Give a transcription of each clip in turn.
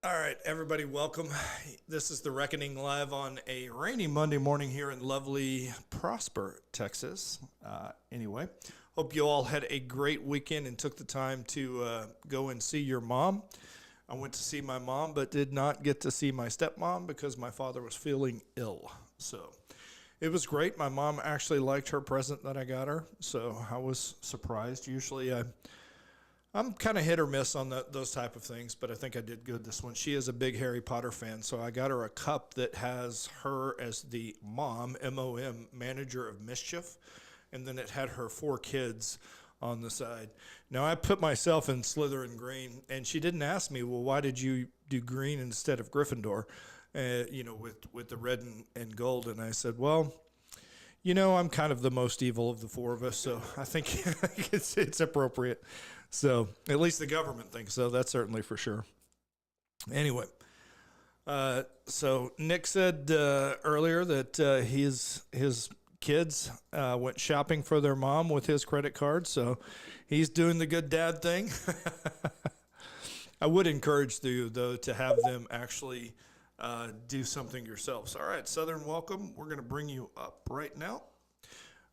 All right, everybody, welcome. This is The Reckoning live on a rainy Monday morning here in lovely Prosper, Texas. Anyway, hope you all had a great weekend and took the time to go and see your mom. I went to see my mom, but did not get to see my stepmom because my father was feeling ill. So it was great. My mom actually liked her present that I got her, so I was surprised. Usually I'm kind of hit or miss on those type of things, but I think I did good this one. She is a big Harry Potter fan, so I got her a cup that has her as the mom, M-O-M, manager of mischief, and then it had her 4 kids on the side. Now, I put myself in Slytherin green, and she didn't ask me, well, why did you do green instead of Gryffindor, with the red and gold? And I said, well, I'm kind of the most evil of the 4 of us, so I think it's appropriate. So at least the government thinks so. That's certainly for sure. Anyway, so Nick said earlier that his kids went shopping for their mom with his credit card, so he's doing the good dad thing. I would encourage you, though, to have them actually do something yourselves. All right, Southern, welcome. We're going to bring you up right now.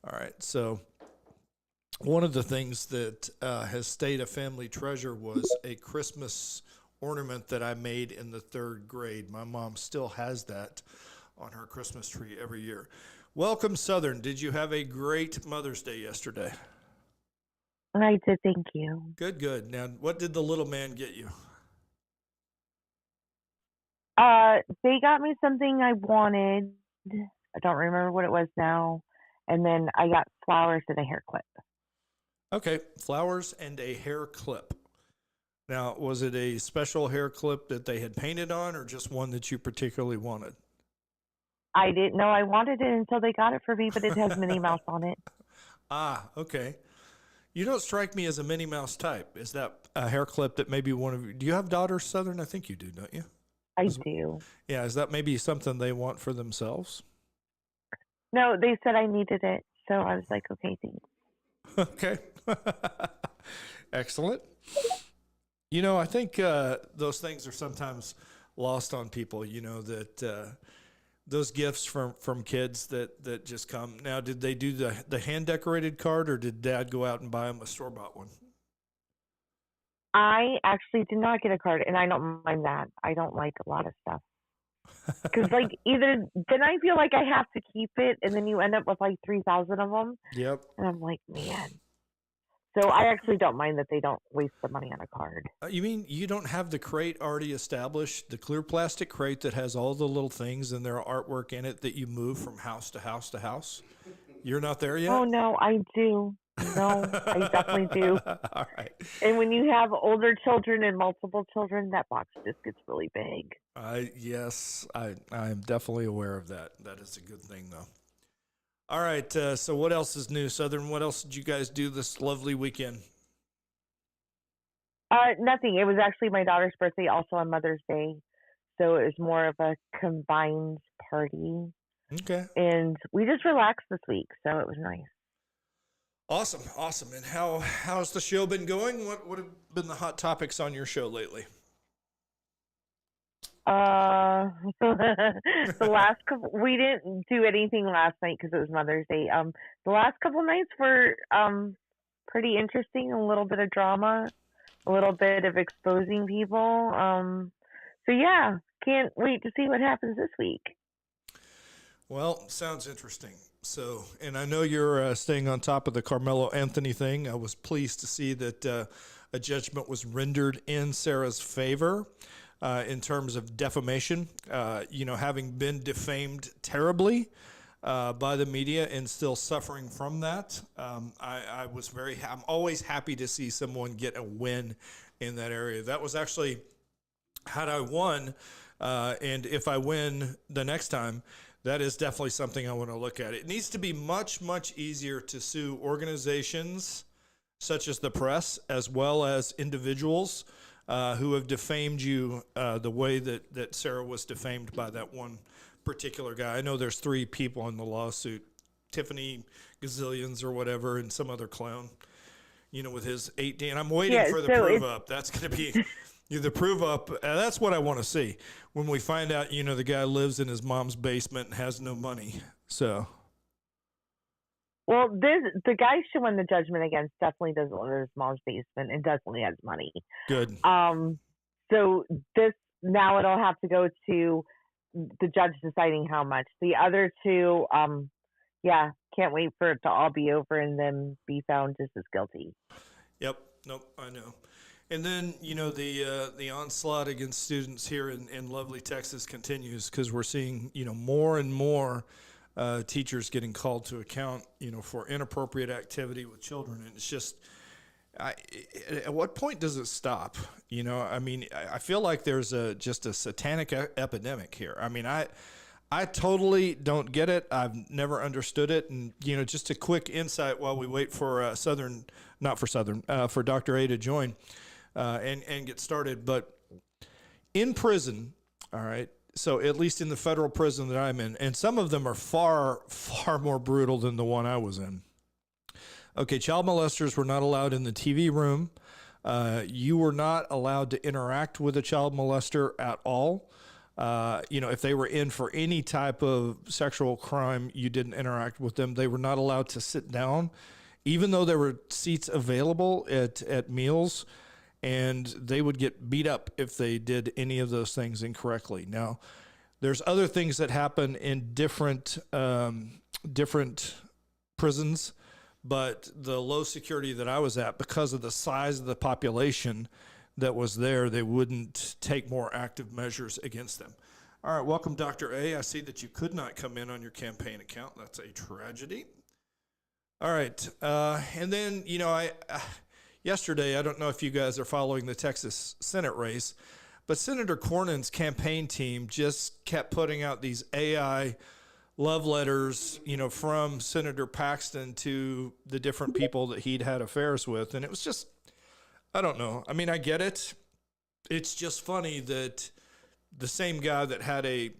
All right, so one of the things that has stayed a family treasure was a Christmas ornament that I made in the 3rd grade. My mom still has that on her Christmas tree every year. Welcome, Southern. Did you have a great Mother's Day yesterday? I did, thank you. Good, good. Now, what did the little man get you? They got me something I wanted. I don't remember what it was now. And then I got flowers and a hair clip. Okay, flowers and a hair clip. Now, was it a special hair clip that they had painted on or just one that you particularly wanted? I didn't know I wanted it until they got it for me, but it has Minnie Mouse on it. Ah, okay. You don't strike me as a Minnie Mouse type. Is that a hair clip that maybe one of you... Do you have daughters, Southern? I think you do, don't you? I do. Yeah, is that maybe something they want for themselves? No, they said I needed it, so I was like, okay, thanks. Okay. Excellent. I think those things are sometimes lost on people, that those gifts from kids that just come. Now, did they do the hand-decorated card, or did Dad go out and buy them a store-bought one? I actually did not get a card, and I don't mind that. I don't like a lot of stuff. Because, either then I feel like I have to keep it, and then you end up with 3,000 of them. Yep. And I'm like, man. So I actually don't mind that they don't waste the money on a card. You mean you don't have the crate already established, the clear plastic crate that has all the little things and their artwork in it that you move from house to house to house? You're not there yet? Oh, no, I do. No, I definitely do. All right. And when you have older children and multiple children, that box just gets really big. Yes, I am definitely aware of that. That is a good thing, though. All right, so what else is new, Southern? What else did you guys do this lovely weekend? Nothing. It was actually my daughter's birthday, also on Mother's Day. So it was more of a combined party. Okay. And we just relaxed this week, so it was nice. Awesome, awesome. And how's the show been going? What have been the hot topics on your show lately? The last couple, we didn't do anything last night because it was Mother's Day. The last couple nights were pretty interesting. A little bit of drama, a little bit of exposing people. So yeah, can't wait to see what happens this week. Well, sounds interesting. So, and I know you're staying on top of the Carmelo Anthony thing. I was pleased to see that a judgment was rendered in Sarah's favor in terms of defamation. Having been defamed terribly by the media and still suffering from that, I was I'm always happy to see someone get a win in that area. That was actually, had I won, and if I win the next time, that is definitely something I want to look at. It needs to be much, much easier to sue organizations such as the press, as well as individuals who have defamed you the way that Sarah was defamed by that one particular guy. I know there's 3 people in the lawsuit, Tiffany Gazillions or whatever, and some other clown, with his 18. I'm waiting for the prove up. That's going to be You're the prove up. That's what I want to see when we find out, the guy lives in his mom's basement and has no money. So. Well, the guy should win the judgment against definitely doesn't live in his mom's basement and definitely has money. Good. So this now it'll have to go to the judge deciding how much. The other two, can't wait for it to all be over and then be found just as guilty. Yep. Nope. I know. And then, the onslaught against students here in lovely Texas continues because we're seeing, more and more teachers getting called to account, for inappropriate activity with children. And it's just, at what point does it stop? I feel like there's just a satanic epidemic here. I totally don't get it. I've never understood it. And, just a quick insight while we wait for for Dr. A to join and get started. But in prison, all right, so at least in the federal prison that I'm in, and some of them are far, far more brutal than the one I was in. Okay, child molesters were not allowed in the TV room. You were not allowed to interact with a child molester at all. If they were in for any type of sexual crime, you didn't interact with them. They were not allowed to sit down, even though there were seats available at meals, and they would get beat up if they did any of those things incorrectly. Now, there's other things that happen in different prisons, but the low security that I was at, because of the size of the population that was there, they wouldn't take more active measures against them. All right, welcome, Dr. A. I see that you could not come in on your campaign account. That's a tragedy. All right, and then, yesterday, I don't know if you guys are following the Texas Senate race, but Senator Cornyn's campaign team just kept putting out these AI love letters, from Senator Paxton to the different people that he'd had affairs with. And it was just, I don't know. I get it. It's just funny that the same guy that had a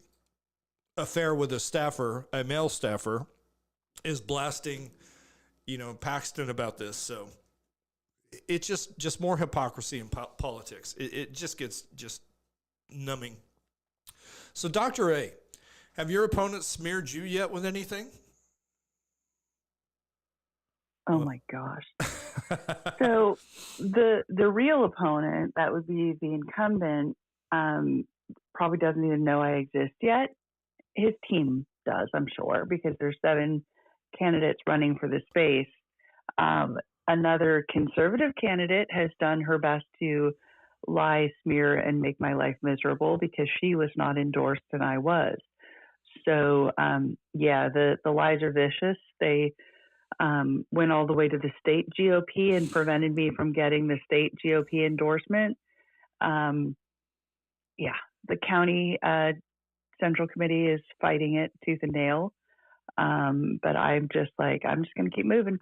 affair with a male staffer, is blasting, Paxton about this. So it's just more hypocrisy in politics. It just gets just numbing. So Dr. A, have your opponents smeared you yet with anything? Oh my gosh. So the real opponent, that would be the incumbent, probably doesn't even know I exist yet. His team does, I'm sure, because there's 7 candidates running for the space. Another conservative candidate has done her best to lie, smear, and make my life miserable because she was not endorsed and I was. So, the lies are vicious. They went all the way to the state GOP and prevented me from getting the state GOP endorsement. The county central committee is fighting it tooth and nail. But I'm just going to keep moving.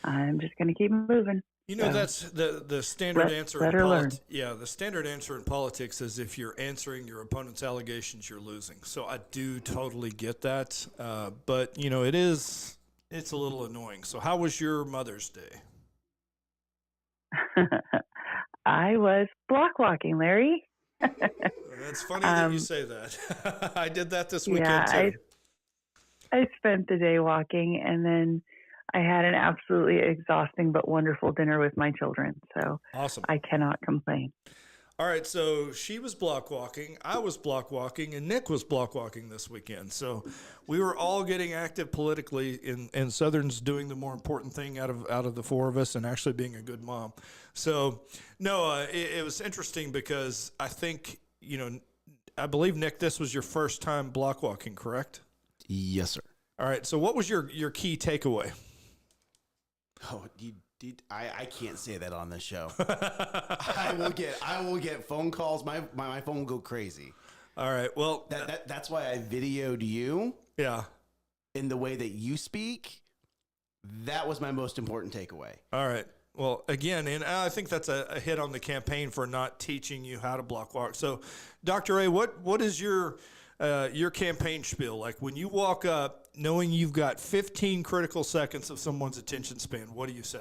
That's the standard answer in politics. Yeah, the standard answer in politics is if you're answering your opponent's allegations, you're losing. So I do totally get that. But, it's a little annoying. So how was your Mother's Day? I was block walking, Larry. It's funny that you say that. I did that this weekend too. I spent the day walking, and then I had an absolutely exhausting but wonderful dinner with my children. So awesome. I cannot complain. All right, so she was block walking, I was block walking, and Nick was block walking this weekend. So we were all getting active politically, and Southern's doing the more important thing out of the 4 of us, and actually being a good mom. So no, it was interesting because I think I believe, Nick, this was your first time block walking, correct? Yes, sir. All right. So what was your key takeaway? Oh, I can't say that on the show. I will get phone calls. My phone will go crazy. All right. Well, that's why I videoed you. Yeah. In the way that you speak, that was my most important takeaway. All right. Well, again, and I think that's a hit on the campaign for not teaching you how to block walk. So, Dr. A, what is your campaign spiel like when you walk up, knowing you've got 15 critical seconds of someone's attention span? What do you say?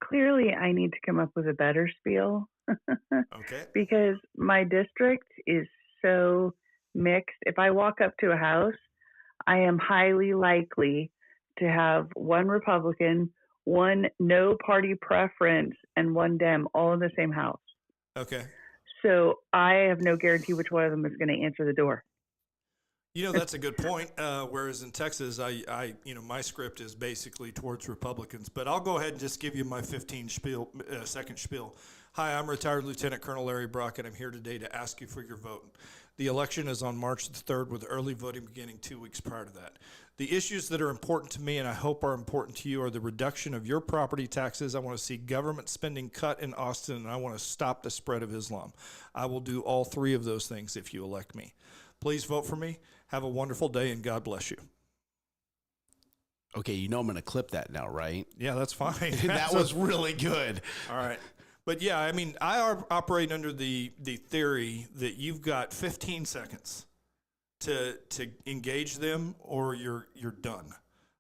clearly I need to come up with a better spiel Okay. because my district is so mixed. If I walk up to a house, I am highly likely to have one Republican, one no party preference, and one Dem all in the same house. Okay. So I have no guarantee which one of them is going to answer the door. That's a good point. Whereas in Texas, my script is basically towards Republicans. But I'll go ahead and just give you my 15-second spiel. Hi, I'm retired Lieutenant Colonel Larry Brock, and I'm here today to ask you for your vote. The election is on March the 3rd, with early voting beginning 2 weeks prior to that. The issues that are important to me and I hope are important to you are the reduction of your property taxes. I want to see government spending cut in Austin, and I want to stop the spread of Islam. I will do all three of those things if you elect me. Please vote for me. Have a wonderful day, and God bless you. Okay, I'm going to clip that now, right? Yeah, that's fine. That was really good. All right. But yeah, I mean, I operate under the theory that you've got 15 seconds to engage them, or you're done.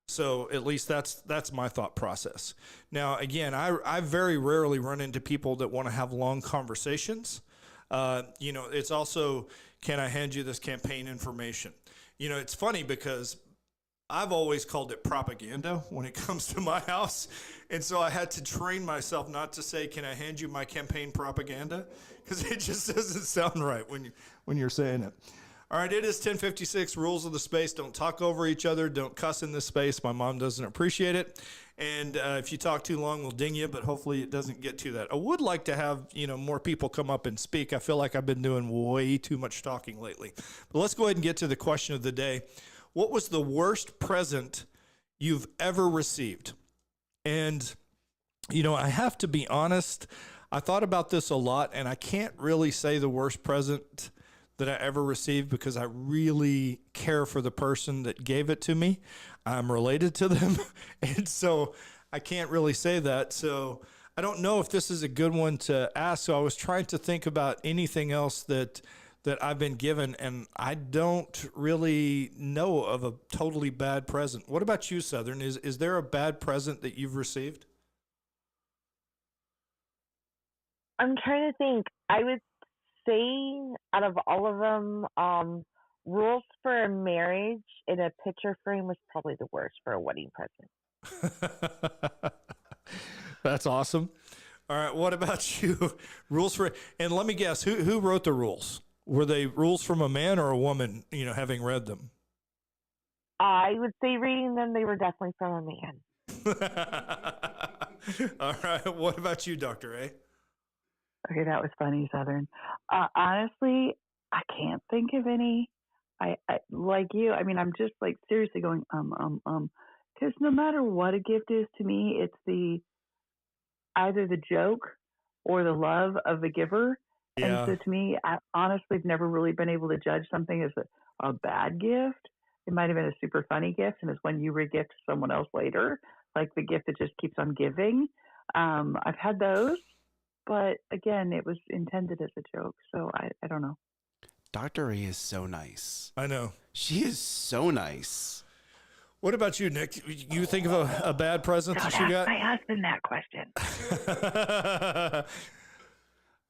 So at least that's my thought process. Now, again, I very rarely run into people that want to have long conversations. It's also, can I hand you this campaign information? It's funny because I've always called it propaganda when it comes to my house. And so I had to train myself not to say, can I hand you my campaign propaganda? Because it just doesn't sound right when you're saying it. All right, it is 10:56. Rules of the space. Don't talk over each other. Don't cuss in this space. My mom doesn't appreciate it. And if you talk too long, we'll ding you, but hopefully it doesn't get to that. I would like to have, more people come up and speak. I feel like I've been doing way too much talking lately. But let's go ahead and get to the question of the day. What was the worst present you've ever received? And, I have to be honest. I thought about this a lot, and I can't really say the worst present that I ever received because I really care for the person that gave it to me. I'm related to them. And so I can't really say that. So I don't know if this is a good one to ask. So I was trying to think about anything else that I've been given, and I don't really know of a totally bad present. What about you, Southern? Is there a bad present that you've received? I'm trying to think. I would say out of all of them, rules for a marriage in a picture frame was probably the worst for a wedding present. That's awesome. All right, what about you? Rules for, and let me guess, who wrote the rules? Were they rules from a man or a woman, having read them? I would say reading them, they were definitely from a man. All right, what about you, Dr. A? Okay, that was funny, Southern. Honestly, I can't think of any. I like you. I mean, I'm just like seriously going because no matter what a gift is to me, it's either the joke or the love of the giver. Yeah. And so to me, I honestly have never really been able to judge something as a bad gift. It might have been a super funny gift, and it's when you re-gift someone else later, like the gift that just keeps on giving. I've had those, but again, it was intended as a joke, so I don't know. Dr. A is so nice. I know. She is so nice. What about you, Nick? You think of a bad present that you got? My husband that question.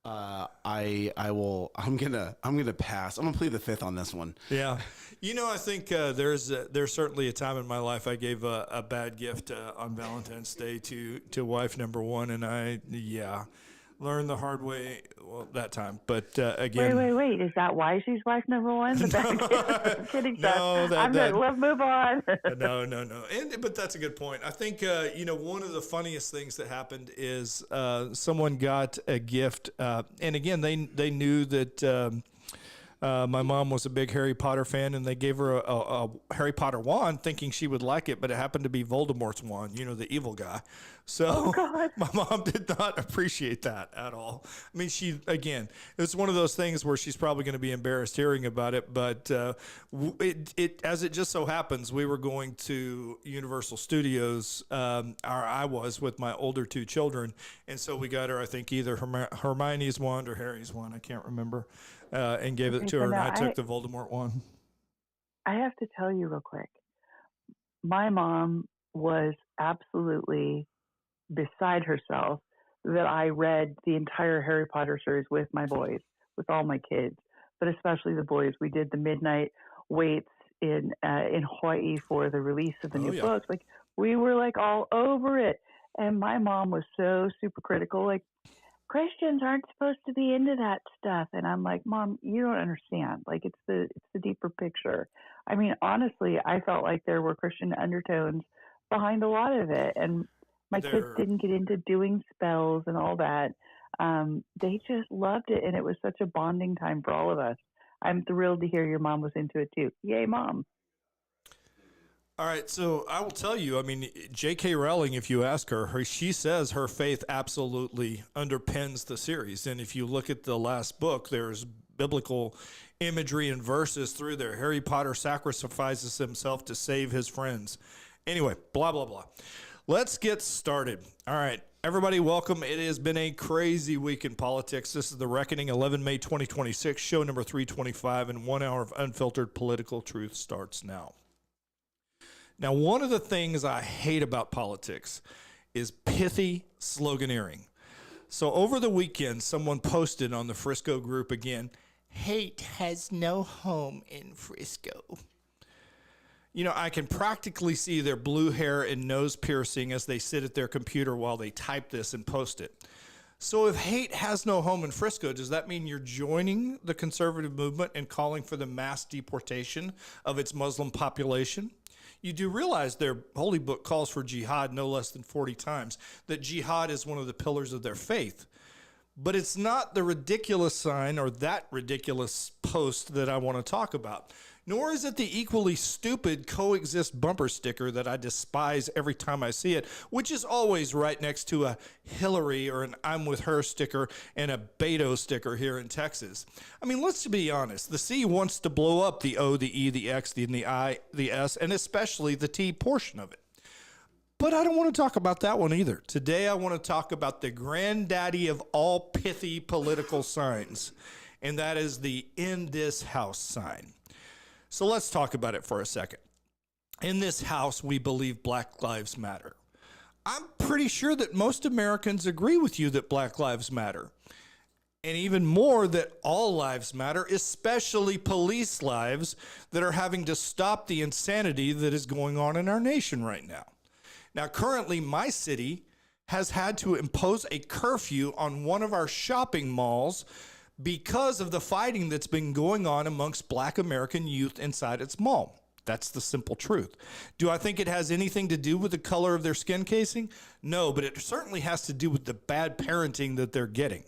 I'm gonna pass. I'm gonna plead the fifth on this one. Yeah. I think there's certainly a time in my life I gave a bad gift on Valentine's Day to wife number one, and I learned the hard way that time. But again, wait, is that why she's wife number one? The bad gift? I'm kidding. No, let's move on. No. But that's a good point. I think one of the funniest things that happened is someone got a gift, and again they knew that my mom was a big Harry Potter fan, and they gave her a Harry Potter wand thinking she would like it, but it happened to be Voldemort's wand, the evil guy. So my mom did not appreciate that at all. I mean, it's one of those things where she's probably going to be embarrassed hearing about it, but as it just so happens, we were going to Universal Studios, I was with my older two children, and so we got her, I think, either Hermione's wand or Harry's wand, I can't remember. And gave it to her, and I took the Voldemort one. I have to tell you real quick. My mom was absolutely beside herself that I read the entire Harry Potter series with my boys, with all my kids, but especially the boys. We did the midnight waits in Hawaii for the release of the new books. Like, we were like all over it. And my mom was so super critical, like, Christians aren't supposed to be into that stuff. And I'm like, Mom, you don't understand. Like, it's the deeper picture. I mean, honestly, I felt like there were Christian undertones behind a lot of it. And my kids didn't get into doing spells and all that. They just loved it. And it was such a bonding time for all of us. I'm thrilled to hear your mom was into it too. Yay, Mom. All right, so I will tell you, I mean, J.K. Rowling, if you ask her, she says her faith absolutely underpins the series. And if you look at the last book, there's biblical imagery and verses through there. Harry Potter sacrifices himself to save his friends. Anyway, blah, blah, blah. Let's get started. All right, everybody, welcome. It has been a crazy week in politics. This is The Reckoning, 11 May 2026, show number 325, and 1 hour of unfiltered political truth starts now. Now, one of the things I hate about politics is pithy sloganeering. So over the weekend, someone posted on the Frisco group again, hate has no home in Frisco. You know, I can practically see their blue hair and nose piercing as they sit at their computer while they type this and post it. So if hate has no home in Frisco, does that mean you're joining the conservative movement and calling for the mass deportation of its Muslim population? You do realize their holy book calls for jihad no less than 40 times, that jihad is one of the pillars of their faith. But it's not the ridiculous sign or that ridiculous post that I want to talk about, nor is it the equally stupid coexist bumper sticker that I despise every time I see it, which is always right next to a Hillary or an I'm with her sticker and a Beto sticker here in Texas. I mean, let's be honest. The C wants to blow up the O, the E, the X, the I, the S, and especially the T portion of it. But I don't want to talk about that one either. Today, I want to talk about the granddaddy of all pithy political signs, and that is the in this house sign. So let's talk about it for a second. In this house, we believe Black Lives Matter. I'm pretty sure that most Americans agree with you that Black Lives Matter. And even more that all lives matter, especially police lives that are having to stop the insanity that is going on in our nation right now. Now, currently, my city has had to impose a curfew on one of our shopping malls because of the fighting that's been going on amongst Black American youth inside its mall. That's the simple truth. Do I think it has anything to do with the color of their skin casing? No, but it certainly has to do with the bad parenting that they're getting.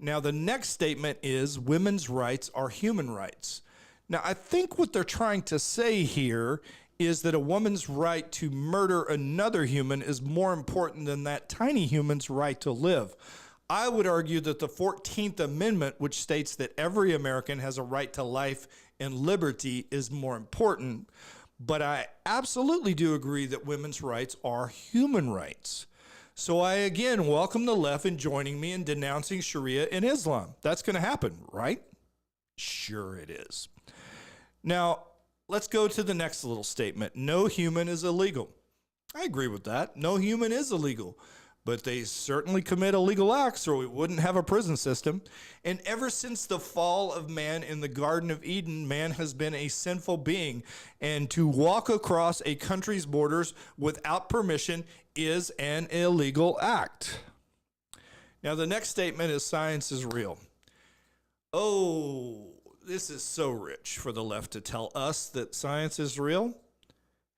Now, the next statement is women's rights are human rights. Now, I think what they're trying to say here is that a woman's right to murder another human is more important than that tiny human's right to live. I would argue that the 14th Amendment, which states that every American has a right to life and liberty, is more important. But I absolutely do agree that women's rights are human rights. So I again welcome the left in joining me in denouncing Sharia and Islam. That's going to happen, right? Sure it is. Now, let's go to the next little statement. No human is illegal. I agree with that. No human is illegal. But they certainly commit illegal acts or we wouldn't have a prison system. And ever since the fall of man in the Garden of Eden, man has been a sinful being. And to walk across a country's borders without permission is an illegal act. Now, the next statement is science is real. Oh, this is so rich for the left to tell us that science is real.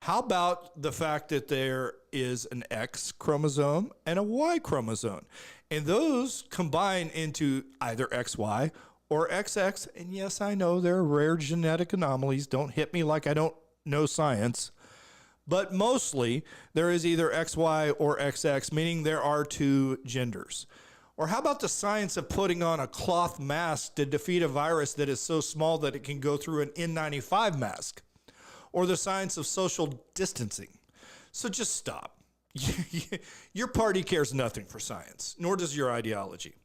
How about the fact that there is an X chromosome and a Y chromosome? And those combine into either XY or XX. And yes, I know there are rare genetic anomalies. Don't hit me like I don't know science. But mostly there is either XY or XX, meaning there are two genders. Or how about the science of putting on a cloth mask to defeat a virus that is so small that it can go through an N95 mask? Or the science of social distancing. So just stop. Your party cares nothing for science, nor does your ideology.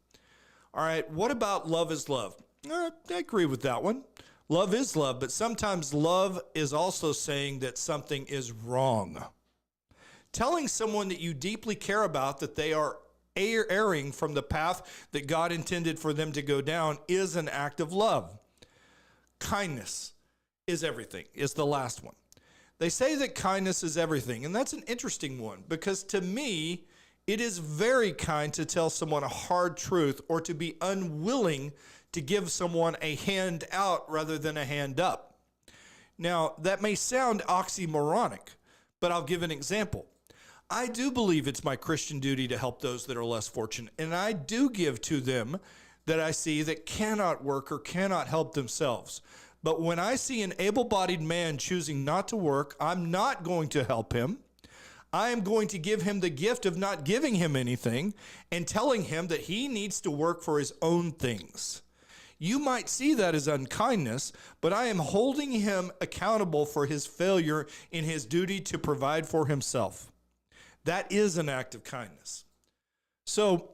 All right, what about love is love? I agree with that one. Love is love, but sometimes love is also saying that something is wrong. Telling someone that you deeply care about that they are erring from the path that God intended for them to go down is an act of love. Kindness is everything, is the last one. They say that kindness is everything, and that's an interesting one because to me, it is very kind to tell someone a hard truth or to be unwilling to give someone a hand out rather than a hand up. Now, that may sound oxymoronic, but I'll give an example. I do believe it's my Christian duty to help those that are less fortunate, and I do give to them that I see that cannot work or cannot help themselves. But when I see an able-bodied man choosing not to work, I'm not going to help him. I am going to give him the gift of not giving him anything and telling him that he needs to work for his own things. You might see that as unkindness, but I am holding him accountable for his failure in his duty to provide for himself. That is an act of kindness. So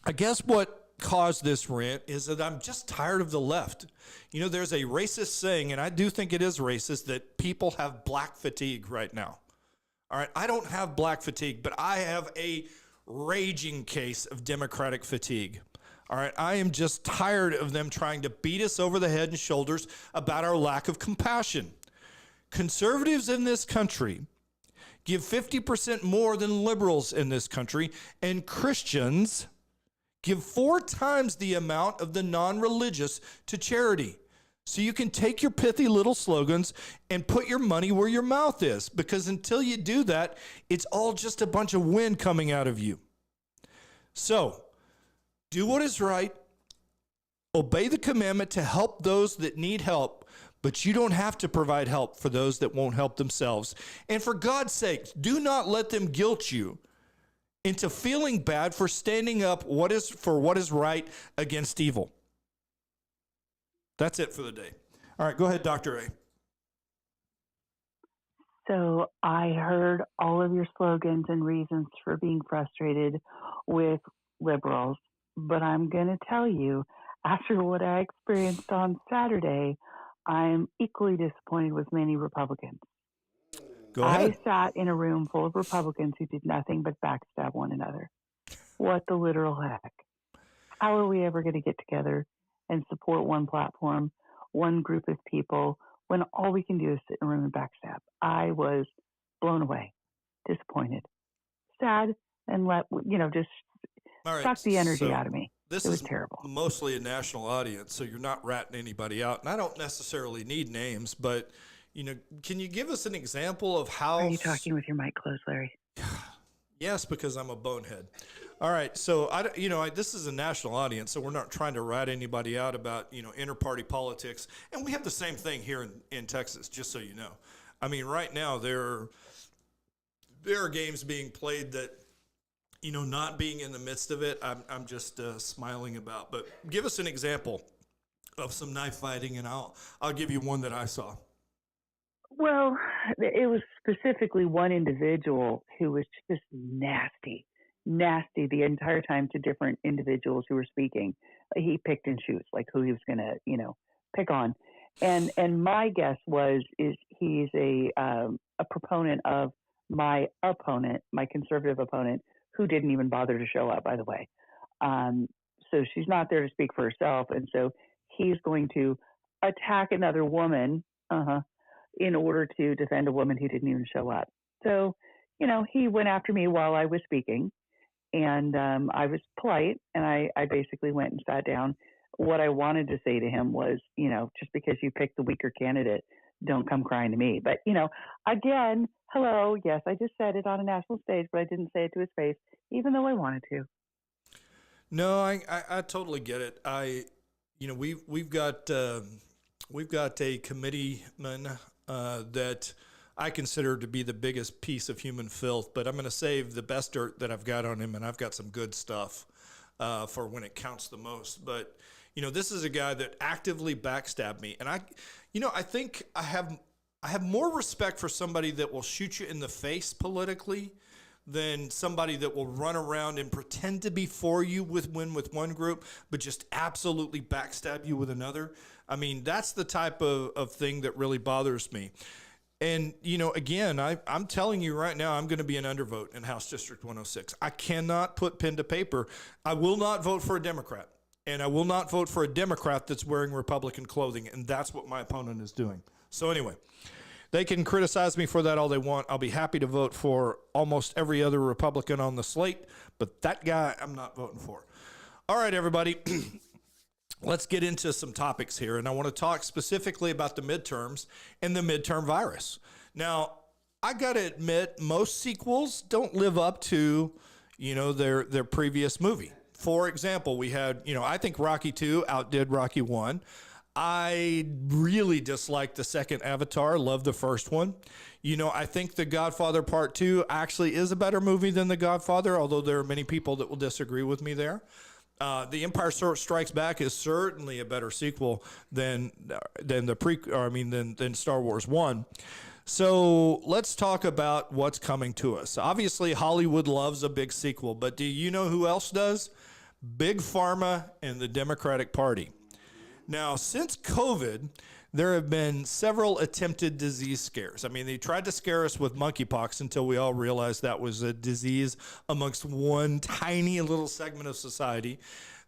I guess what caused this rant is that I'm just tired of the left. You know, there's a racist saying, and I do think it is racist, that people have black fatigue right now. All right, I don't have black fatigue, but I have a raging case of Democratic fatigue. All right, I am just tired of them trying to beat us over the head and shoulders about our lack of compassion. Conservatives in this country give 50% more than liberals in this country, and Christians give 4 times the amount of the non-religious to charity. So you can take your pithy little slogans and put your money where your mouth is, because until you do that, it's all just a bunch of wind coming out of you. So do what is right, obey the commandment to help those that need help, but you don't have to provide help for those that won't help themselves. And for God's sake, do not let them guilt you into feeling bad for standing up for what is right against evil. That's it for the day. All right, go ahead, Dr. A. So I heard all of your slogans and reasons for being frustrated with liberals, but I'm going to tell you, after what I experienced on Saturday, I'm equally disappointed with many Republicans. Go ahead. I sat in a room full of Republicans who did nothing but backstab one another. What the literal heck? How are we ever going to get together and support one platform, one group of people, when all we can do is sit in a room and backstab? I was blown away, disappointed, sad, and just sucked the energy out of me. This it was is terrible. Mostly a national audience, so you're not ratting anybody out. And I don't necessarily need names, but can you give us an example of how? Are you talking with your mic closed, Larry? Yes, because I'm a bonehead. All right, so this is a national audience, so we're not trying to rat anybody out about inter-party politics, and we have the same thing here in Texas. Just so you know, I mean, right now there are games being played that not being in the midst of it, I'm just smiling about. But give us an example of some knife fighting, and I'll give you one that I saw. Well, it was specifically one individual who was just nasty the entire time to different individuals who were speaking. He picked and chose like who he was going to, pick on. And my guess is he's a proponent of my opponent, my conservative opponent, who didn't even bother to show up, by the way. So she's not there to speak for herself. And so he's going to attack another woman, in order to defend a woman who didn't even show up. So, he went after me while I was speaking, and I was polite, and I basically went and sat down. What I wanted to say to him was, just because you picked the weaker candidate, don't come crying to me. But, again, hello, yes, I just said it on a national stage, but I didn't say it to his face, even though I wanted to. No, I totally get it. We've got a committeeman that I consider to be the biggest piece of human filth, but I'm going to save the best dirt that I've got on him, and I've got some good stuff for when it counts the most. But, this is a guy that actively backstabbed me, and I think I have more respect for somebody that will shoot you in the face politically than somebody that will run around and pretend to be for you with one group, but just absolutely backstab you with another. I mean, that's the type of thing that really bothers me. And, again, I'm telling you right now, I'm going to be an undervote in House District 106. I cannot put pen to paper. I will not vote for a Democrat. And I will not vote for a Democrat that's wearing Republican clothing. And that's what my opponent is doing. So anyway, they can criticize me for that all they want. I'll be happy to vote for almost every other Republican on the slate. But that guy, I'm not voting for. All right, everybody. Let's get into some topics here, and I want to talk specifically about the midterms and the midterm virus. Now, I got to admit, most sequels don't live up to, their previous movie. For example, we had, I think Rocky 2 outdid Rocky 1. I really disliked the second Avatar, loved the first one. I think The Godfather Part 2 actually is a better movie than The Godfather, although there are many people that will disagree with me there. The Empire Strikes Back is certainly a better sequel than Star Wars 1. So let's talk about what's coming to us. Obviously, Hollywood loves a big sequel, but do you know who else does? Big Pharma and the Democratic Party. Now, since COVID, there have been several attempted disease scares. I mean, they tried to scare us with monkeypox until we all realized that was a disease amongst one tiny little segment of society.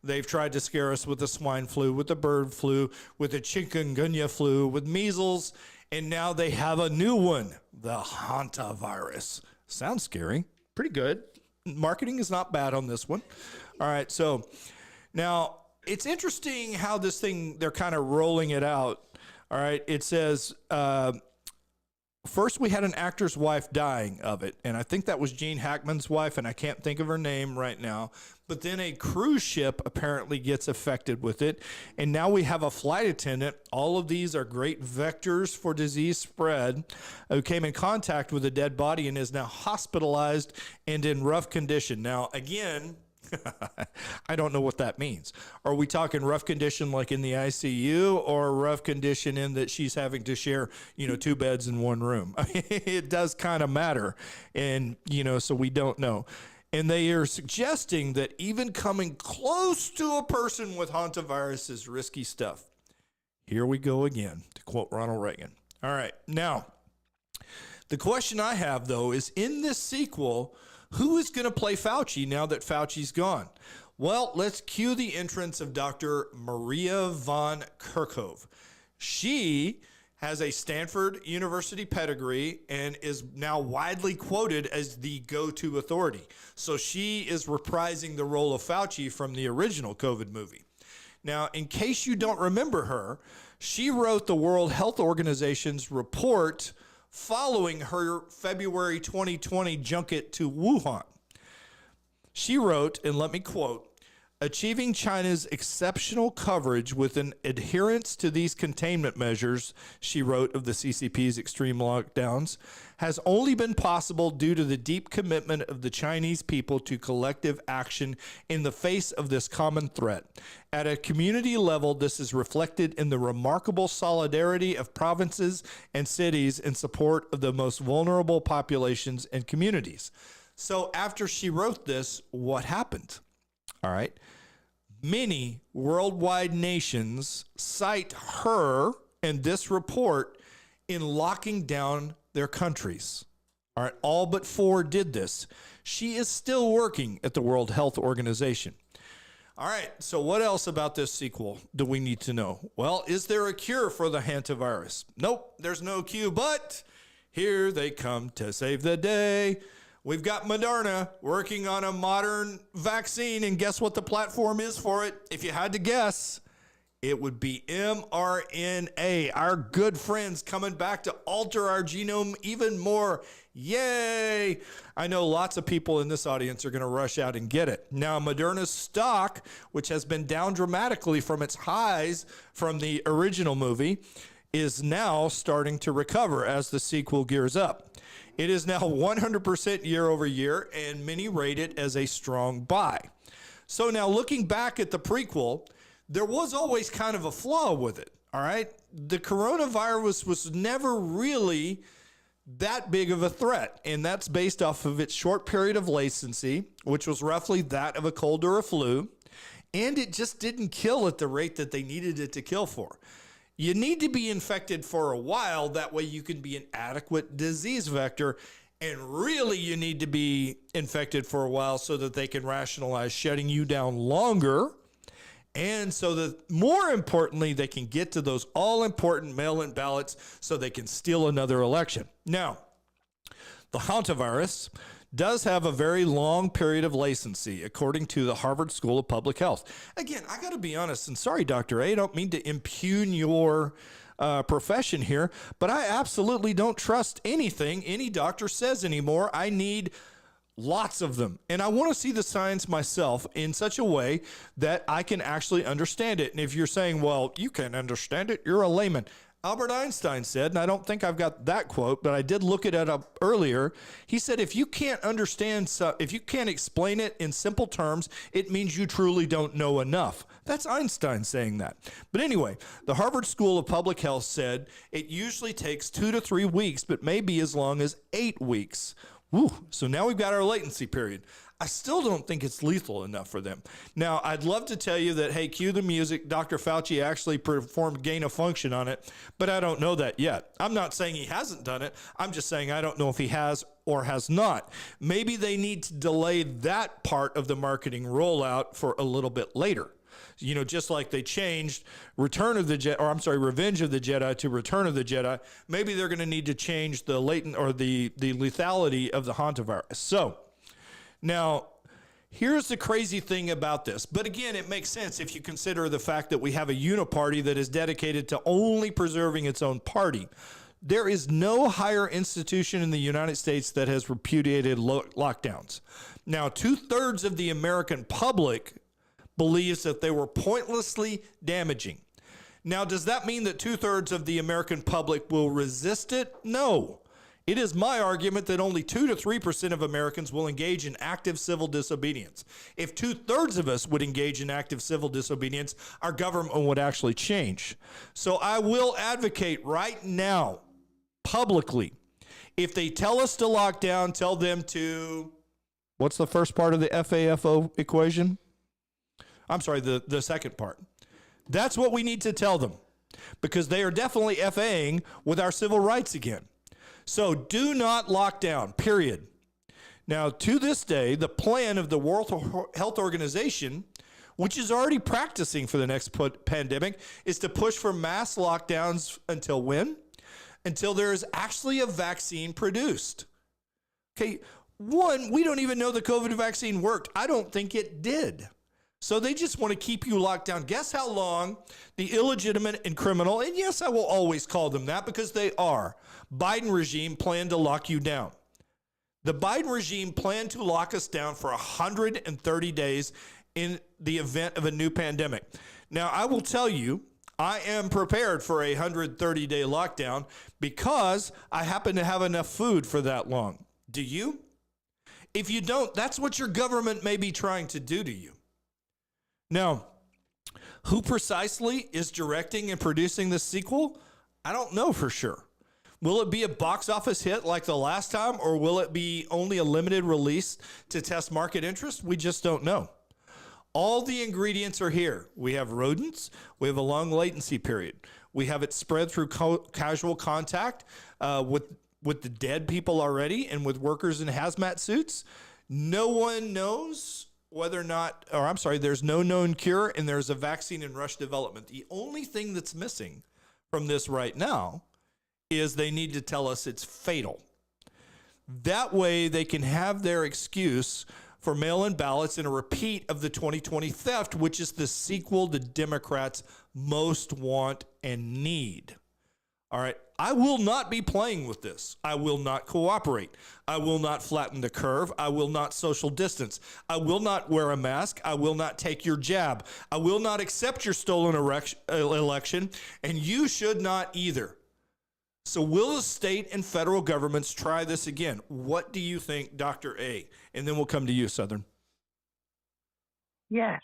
They've tried to scare us with the swine flu, with the bird flu, with the chikungunya flu, with measles, and now they have a new one, the Hantavirus. Sounds scary. Pretty good. Marketing is not bad on this one. All right, so now it's interesting how this thing, they're kind of rolling it out. All right, it says, first we had an actor's wife dying of it, and I think that was Gene Hackman's wife, and I can't think of her name right now. But then a cruise ship apparently gets affected with it, and now we have a flight attendant. All of these are great vectors for disease spread, who came in contact with a dead body and is now hospitalized and in rough condition. Now, again, I don't know what that means. Are we talking rough condition like in the ICU, or rough condition in that she's having to share, 2 beds in one room? I mean, it does kind of matter. And, so we don't know. And they are suggesting that even coming close to a person with hantavirus is risky stuff. Here we go again, to quote Ronald Reagan. All right. Now, the question I have, though, is in this sequel, who is going to play Fauci now that Fauci's gone? Well, let's cue the entrance of Dr. Maria von Kerkhove. She has a Stanford University pedigree and is now widely quoted as the go-to authority. So she is reprising the role of Fauci from the original COVID movie. Now, in case you don't remember her, she wrote the World Health Organization's report following her February 2020 junket to Wuhan. She wrote, and let me quote, "Achieving China's exceptional coverage with an adherence to these containment measures," she wrote of the CCP's extreme lockdowns, "has only been possible due to the deep commitment of the Chinese people to collective action in the face of this common threat. At a community level, this is reflected in the remarkable solidarity of provinces and cities in support of the most vulnerable populations and communities." So after she wrote this, what happened? All right. Many worldwide nations cite her and this report in locking down their countries. All right. All but 4 did this. She is still working at the World Health Organization. All right. So what else about this sequel do we need to know? Well, is there a cure for the hantavirus? Nope, there's no cure, but here they come to save the day. We've got Moderna working on a modern vaccine, and guess what the platform is for it? If you had to guess, it would be mRNA. Our good friends coming back to alter our genome even more. Yay! I know lots of people in this audience are going to rush out and get it. Now, Moderna's stock, which has been down dramatically from its highs from the original movie, is now starting to recover as the sequel gears up. It is now 100% year over year, and many rate it as a strong buy. So now looking back at the prequel, there was always kind of a flaw with it, all right? The coronavirus was never really that big of a threat, and that's based off of its short period of latency, which was roughly that of a cold or a flu, and it just didn't kill at the rate that they needed it to kill for. You need to be infected for a while. That way you can be an adequate disease vector. And really, you need to be infected for a while so that they can rationalize shutting you down longer. And so that, more importantly, they can get to those all-important mail-in ballots so they can steal another election. Now, the Hantavirus does have a very long period of latency, according to the Harvard School of Public Health. Again, I got to be honest, and sorry, Dr. A, I don't mean to impugn your profession here, but I absolutely don't trust anything any doctor says anymore. I need lots of them. And I want to see the science myself in such a way that I can actually understand it. And if you're saying, well, you can't understand it, you're a layman. Albert Einstein said, and I don't think I've got that quote, but I did look it up earlier. He said, if you can't understand, if you can't explain it in simple terms, it means you truly don't know enough. That's Einstein saying that. But anyway, the Harvard School of Public Health said it usually takes 2 to 3 weeks, but maybe as long as 8 weeks. Woo. So now we've got our latency period. I still don't think it's lethal enough for them. Now, I'd love to tell you that, hey, cue the music. Dr. Fauci actually performed gain of function on it, but I don't know that yet. I'm not saying he hasn't done it. I'm just saying I don't know if he has or has not. Maybe they need to delay that part of the marketing rollout for a little bit later. You know, just like they changed Revenge of the Jedi to Return of the Jedi, maybe they're going to need to change the latent or the lethality of the hantavirus. So now, here's the crazy thing about this. But again, it makes sense if you consider the fact that we have a uniparty that is dedicated to only preserving its own party. There is no higher institution in the United States that has repudiated lockdowns. Now, 2/3 of the American public believes that they were pointlessly damaging. Now, does that mean that 2/3 of the American public will resist it? No. It is my argument that only 2 to 3% of Americans will engage in active civil disobedience. If 2/3 of us would engage in active civil disobedience, our government would actually change. So I will advocate right now, publicly, if they tell us to lock down, tell them to, what's the first part of the FAFO equation? I'm sorry, the second part. That's what we need to tell them, because they are definitely FAing with our civil rights again. So do not lock down, period. Now, to this day, the plan of the World Health Organization, which is already practicing for the next pandemic, is to push for mass lockdowns until when? Until there is actually a vaccine produced. Okay, one, we don't even know the COVID vaccine worked. I don't think it did. So they just want to keep you locked down. Guess how long the illegitimate and criminal, and yes, I will always call them that because they are, Biden regime planned to lock you down. The Biden regime planned to lock us down for 130 days in the event of a new pandemic. Now, I will tell you, I am prepared for a 130-day lockdown because I happen to have enough food for that long. Do you? If you don't, that's what your government may be trying to do to you. Now, who precisely is directing and producing this sequel? I don't know for sure. Will it be a box office hit like the last time, or will it be only a limited release to test market interest? We just don't know. All the ingredients are here. We have rodents. We have a long latency period. We have it spread through casual contact with the dead people already and with workers in hazmat suits. No one knows whether or not, or I'm sorry, there's no known cure and there's a vaccine in rush development. The only thing that's missing from this right now is they need to tell us it's fatal. That way they can have their excuse for mail-in ballots and a repeat of the 2020 theft, which is the sequel the Democrats most want and need. All right. I will not be playing with this. I will not cooperate. I will not flatten the curve. I will not social distance. I will not wear a mask. I will not take your jab. I will not accept your stolen election, and you should not either. So will the state and federal governments try this again? What do you think, Dr. A? And then we'll come to you, Southern. Yes,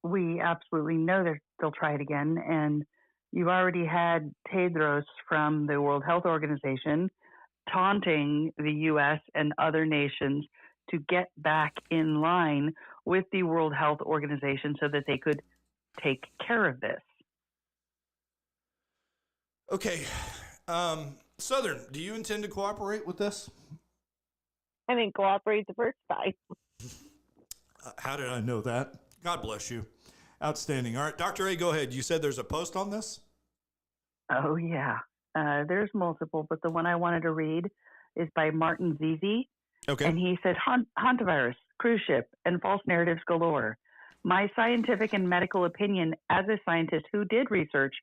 we absolutely know that they'll try it again. And you've already had Tedros from the World Health Organization taunting the U.S. and other nations to get back in line with the World Health Organization so that they could take care of this. Okay. Southern, do you intend to cooperate with this? I didn't cooperate the first time. How did I know that? God bless you. Outstanding. All right, Dr. A, go ahead. You said there's a post on this? Oh, yeah. There's multiple, but the one I wanted to read is by Martin Zizi. Okay. And he said, Hantavirus, cruise ship, and false narratives galore. My scientific and medical opinion as a scientist who did research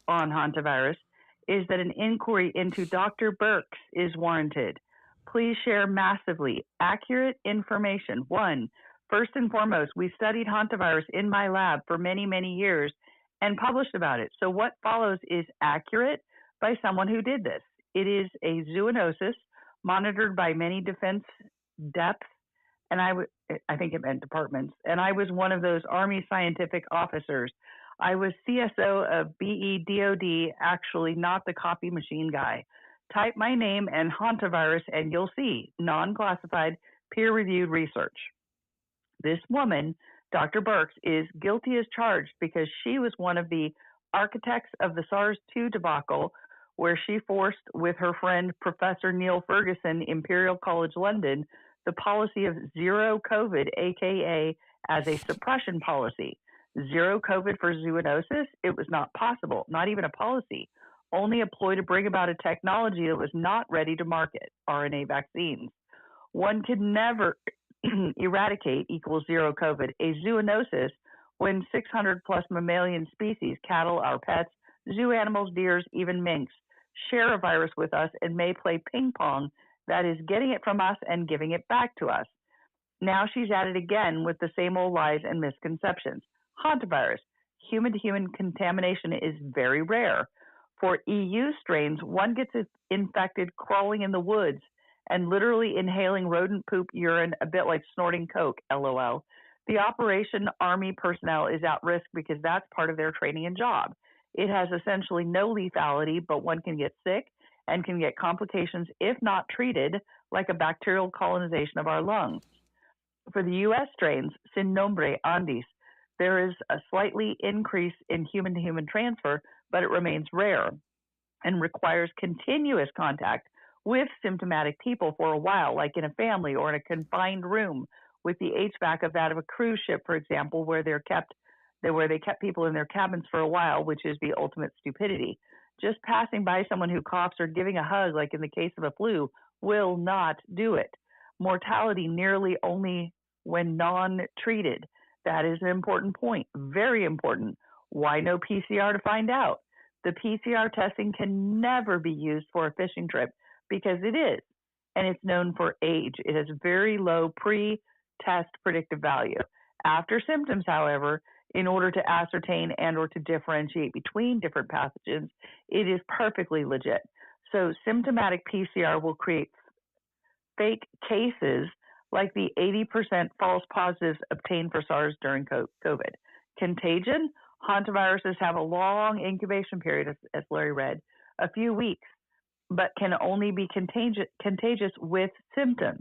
on hantavirus is that an inquiry into Dr. Birx is warranted. Please share massively accurate information. One, first and foremost, we studied hantavirus in my lab for many, many years and published about it. So what follows is accurate by someone who did this. It is a zoonosis monitored by many defense depths, and I think it meant departments, and I was one of those Army scientific officers. I was CSO of BEDOD, actually not the copy machine guy. Type my name and hantavirus and you'll see non-classified peer-reviewed research. This woman, Dr. Birx, is guilty as charged because she was one of the architects of the SARS-2 debacle, where she forced, with her friend Professor Neil Ferguson, Imperial College London, the policy of zero COVID, aka as a suppression policy. Zero COVID for zoonosis? It was not possible, not even a policy, only a ploy to bring about a technology that was not ready to market, RNA vaccines. One could never eradicate equals zero COVID, a zoonosis, when 600 plus mammalian species, cattle, our pets, zoo animals, deers, even minks, share a virus with us and may play ping pong, that is getting it from us and giving it back to us. Now she's at it again with the same old lies and misconceptions. Hantavirus, human-to-human contamination is very rare. For EU strains, one gets infected crawling in the woods and literally inhaling rodent poop urine, a bit like snorting coke, LOL. The Operation Army personnel is at risk because that's part of their training and job. It has essentially no lethality, but one can get sick and can get complications if not treated, like a bacterial colonization of our lungs. For the U.S. strains, sin nombre Andes, there is a slightly increase in human-to-human transfer, but it remains rare and requires continuous contact with symptomatic people for a while, like in a family or in a confined room with the HVAC of that of a cruise ship, for example, where they kept people in their cabins for a while, which is the ultimate stupidity. Just passing by someone who coughs or giving a hug, like in the case of a flu, will not do it. Mortality nearly only when non-treated. That is an important point, very important. Why no PCR to find out? The PCR testing can never be used for a fishing trip because it is, and it's known for age. It has very low pre-test predictive value. After symptoms, however, in order to ascertain and or to differentiate between different pathogens, it is perfectly legit. So symptomatic PCR will create fake cases like the 80% false positives obtained for SARS during COVID. Contagion, hantaviruses have a long incubation period, as Larry read, a few weeks, but can only be contagious with symptoms.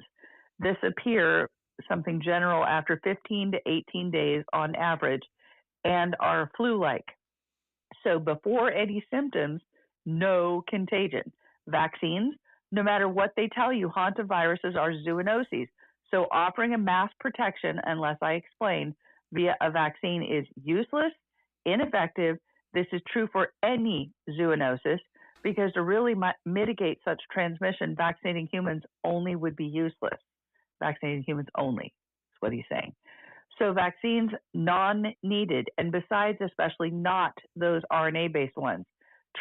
This appear something general after 15 to 18 days on average and are flu-like. So before any symptoms, no contagion. Vaccines, no matter what they tell you, hantaviruses are zoonoses. So offering a mass protection, unless I explain, via a vaccine is useless, ineffective. This is true for any zoonosis because to really mitigate such transmission, vaccinating humans only would be useless. Vaccinating humans only is what he's saying. So vaccines non-needed, and besides, especially not those RNA-based ones.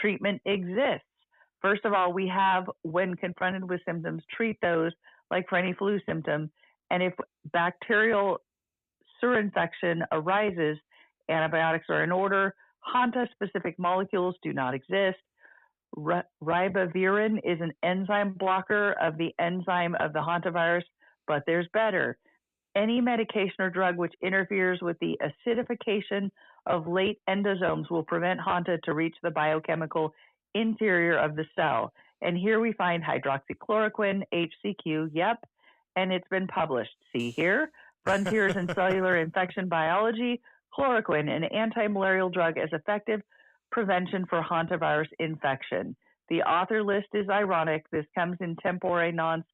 Treatment exists. First of all, we have, when confronted with symptoms, treat those like for any flu symptom. And if bacterial surinfection arises, antibiotics are in order. Hanta-specific molecules do not exist. Ribavirin is an enzyme blocker of the enzyme of the hantavirus, but there's better. Any medication or drug which interferes with the acidification of late endosomes will prevent Hanta to reach the biochemical interior of the cell. And here we find hydroxychloroquine, HCQ, yep, and it's been published. See here, Frontiers in Cellular Infection Biology, chloroquine, an anti-malarial drug, as effective prevention for hantavirus infection. The author list is ironic. This comes in tempore non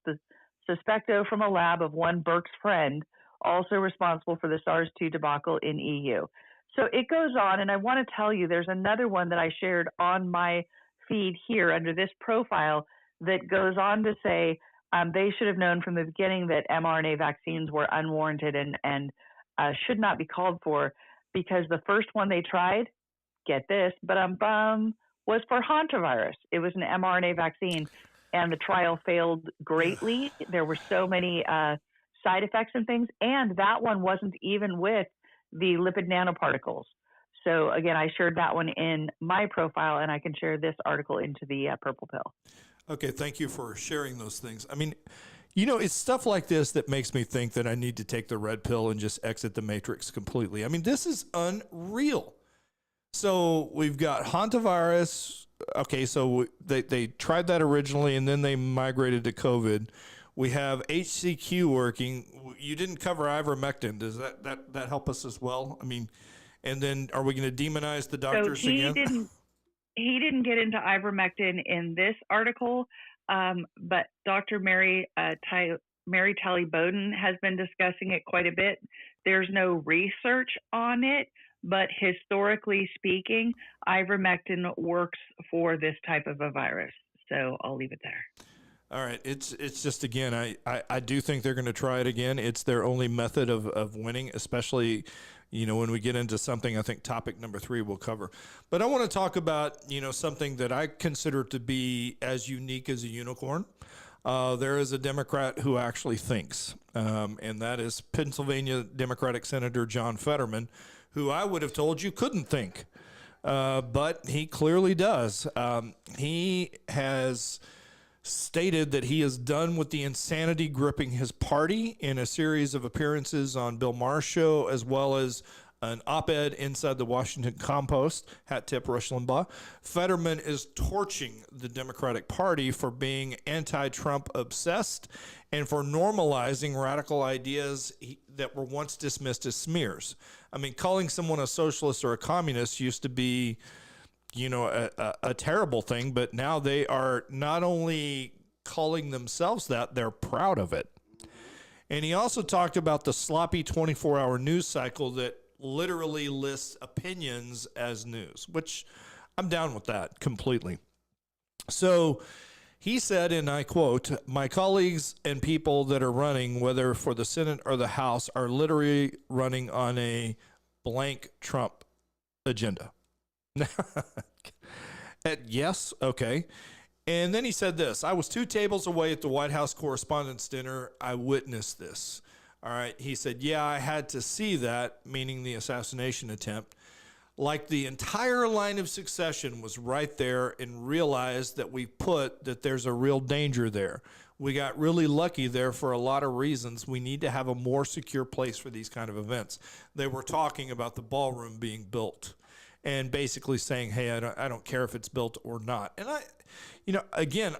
suspecto from a lab of one Burke's friend, also responsible for the SARS-2 debacle in EU. So it goes on, and I want to tell you there's another one that I shared on my feed here under this profile that goes on to say they should have known from the beginning that mRNA vaccines were unwarranted and should not be called for, because the first one they tried, get this, was for hantavirus. It was an mRNA vaccine, and the trial failed greatly. There were so many side effects and things, and that one wasn't even with the lipid nanoparticles. So again, I shared that one in my profile, and I can share this article into the Purple Pill. Okay, thank you for sharing those things. I mean, it's stuff like this that makes me think that I need to take the red pill and just exit the matrix completely. I mean, this is unreal. So we've got hantavirus. Okay, so they tried that originally, and then they migrated to COVID. We have HCQ working. You didn't cover ivermectin. Does that help us as well? I mean, and then are we going to demonize the doctors again? He didn't get into ivermectin in this article, but Dr. Mary Talley Bowden has been discussing it quite a bit. There's no research on it, but historically speaking, ivermectin works for this type of a virus. So I'll leave it there. All right. It's just, again, I do think they're going to try it again. It's their only method of winning, especially, when we get into something, I think topic number 3 we'll cover. But I want to talk about, something that I consider to be as unique as a unicorn. There is a Democrat who actually thinks, and that is Pennsylvania Democratic Senator John Fetterman, who I would have told you couldn't think. But he clearly does. He has stated that he is done with the insanity gripping his party in a series of appearances on Bill Maher's show, as well as an op-ed inside the Washington Compost, hat tip Rush Limbaugh. Fetterman is torching the Democratic Party for being anti-Trump obsessed and for normalizing radical ideas that were once dismissed as smears. I mean, calling someone a socialist or a communist used to be a terrible thing, but now they are not only calling themselves that, they're proud of it. And he also talked about the sloppy 24-hour news cycle that literally lists opinions as news, which I'm down with that completely. So he said, and I quote, "My colleagues and people that are running, whether for the Senate or the House, are literally running on a blank Trump agenda." Yes, okay. And then he said this: "I was 2 tables away at the White House Correspondents' Dinner. I witnessed this." All right. He said, "Yeah, I had to see that," meaning the assassination attempt. "Like the entire line of succession was right there, and realized that there's a real danger there. We got really lucky there for a lot of reasons. We need to have a more secure place for these kind of events." They were talking about the ballroom being built and basically saying, hey, I don't care if it's built or not. And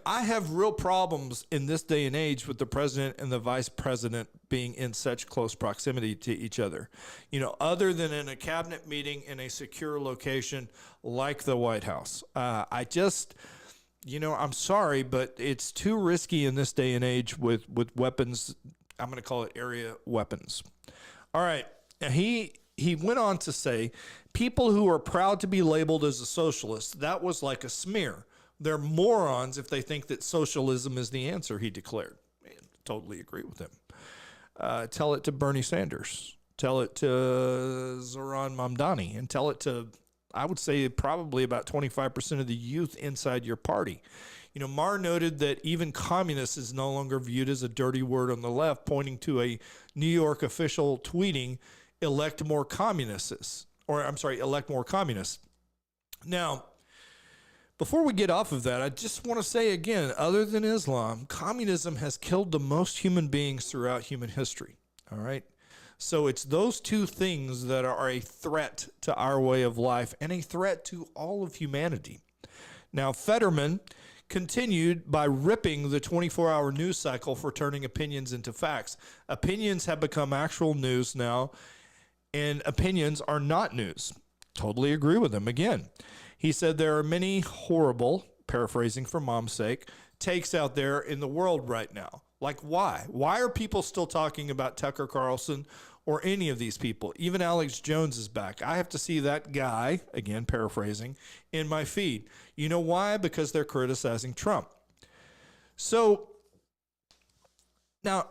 I have real problems in this day and age with the president and the vice president being in such close proximity to each other, other than in a cabinet meeting in a secure location like the White House. I'm sorry, but it's too risky in this day and age with weapons. I'm going to call it area weapons. All right. Now he went on to say, people who are proud to be labeled as a socialist, that was like a smear. They're morons if they think that socialism is the answer, he declared. I totally agree with him. Tell it to Bernie Sanders. Tell it to Zoran Mamdani. And tell it to, I would say, probably about 25% of the youth inside your party. Maher noted that even communist is no longer viewed as a dirty word on the left, pointing to a New York official tweeting, elect more communists. Now, before we get off of that, I just want to say again, other than Islam, communism has killed the most human beings throughout human history. All right. So it's those 2 things that are a threat to our way of life and a threat to all of humanity. Now, Fetterman continued by ripping the 24-hour news cycle for turning opinions into facts. Opinions have become actual news now, and opinions are not news. Totally agree with him again. He said there are many horrible, paraphrasing for mom's sake, takes out there in the world right now. Like, why? Why are people still talking about Tucker Carlson or any of these people? Even Alex Jones is back. I have to see that guy, again, paraphrasing, in my feed. You know why? Because they're criticizing Trump. So now,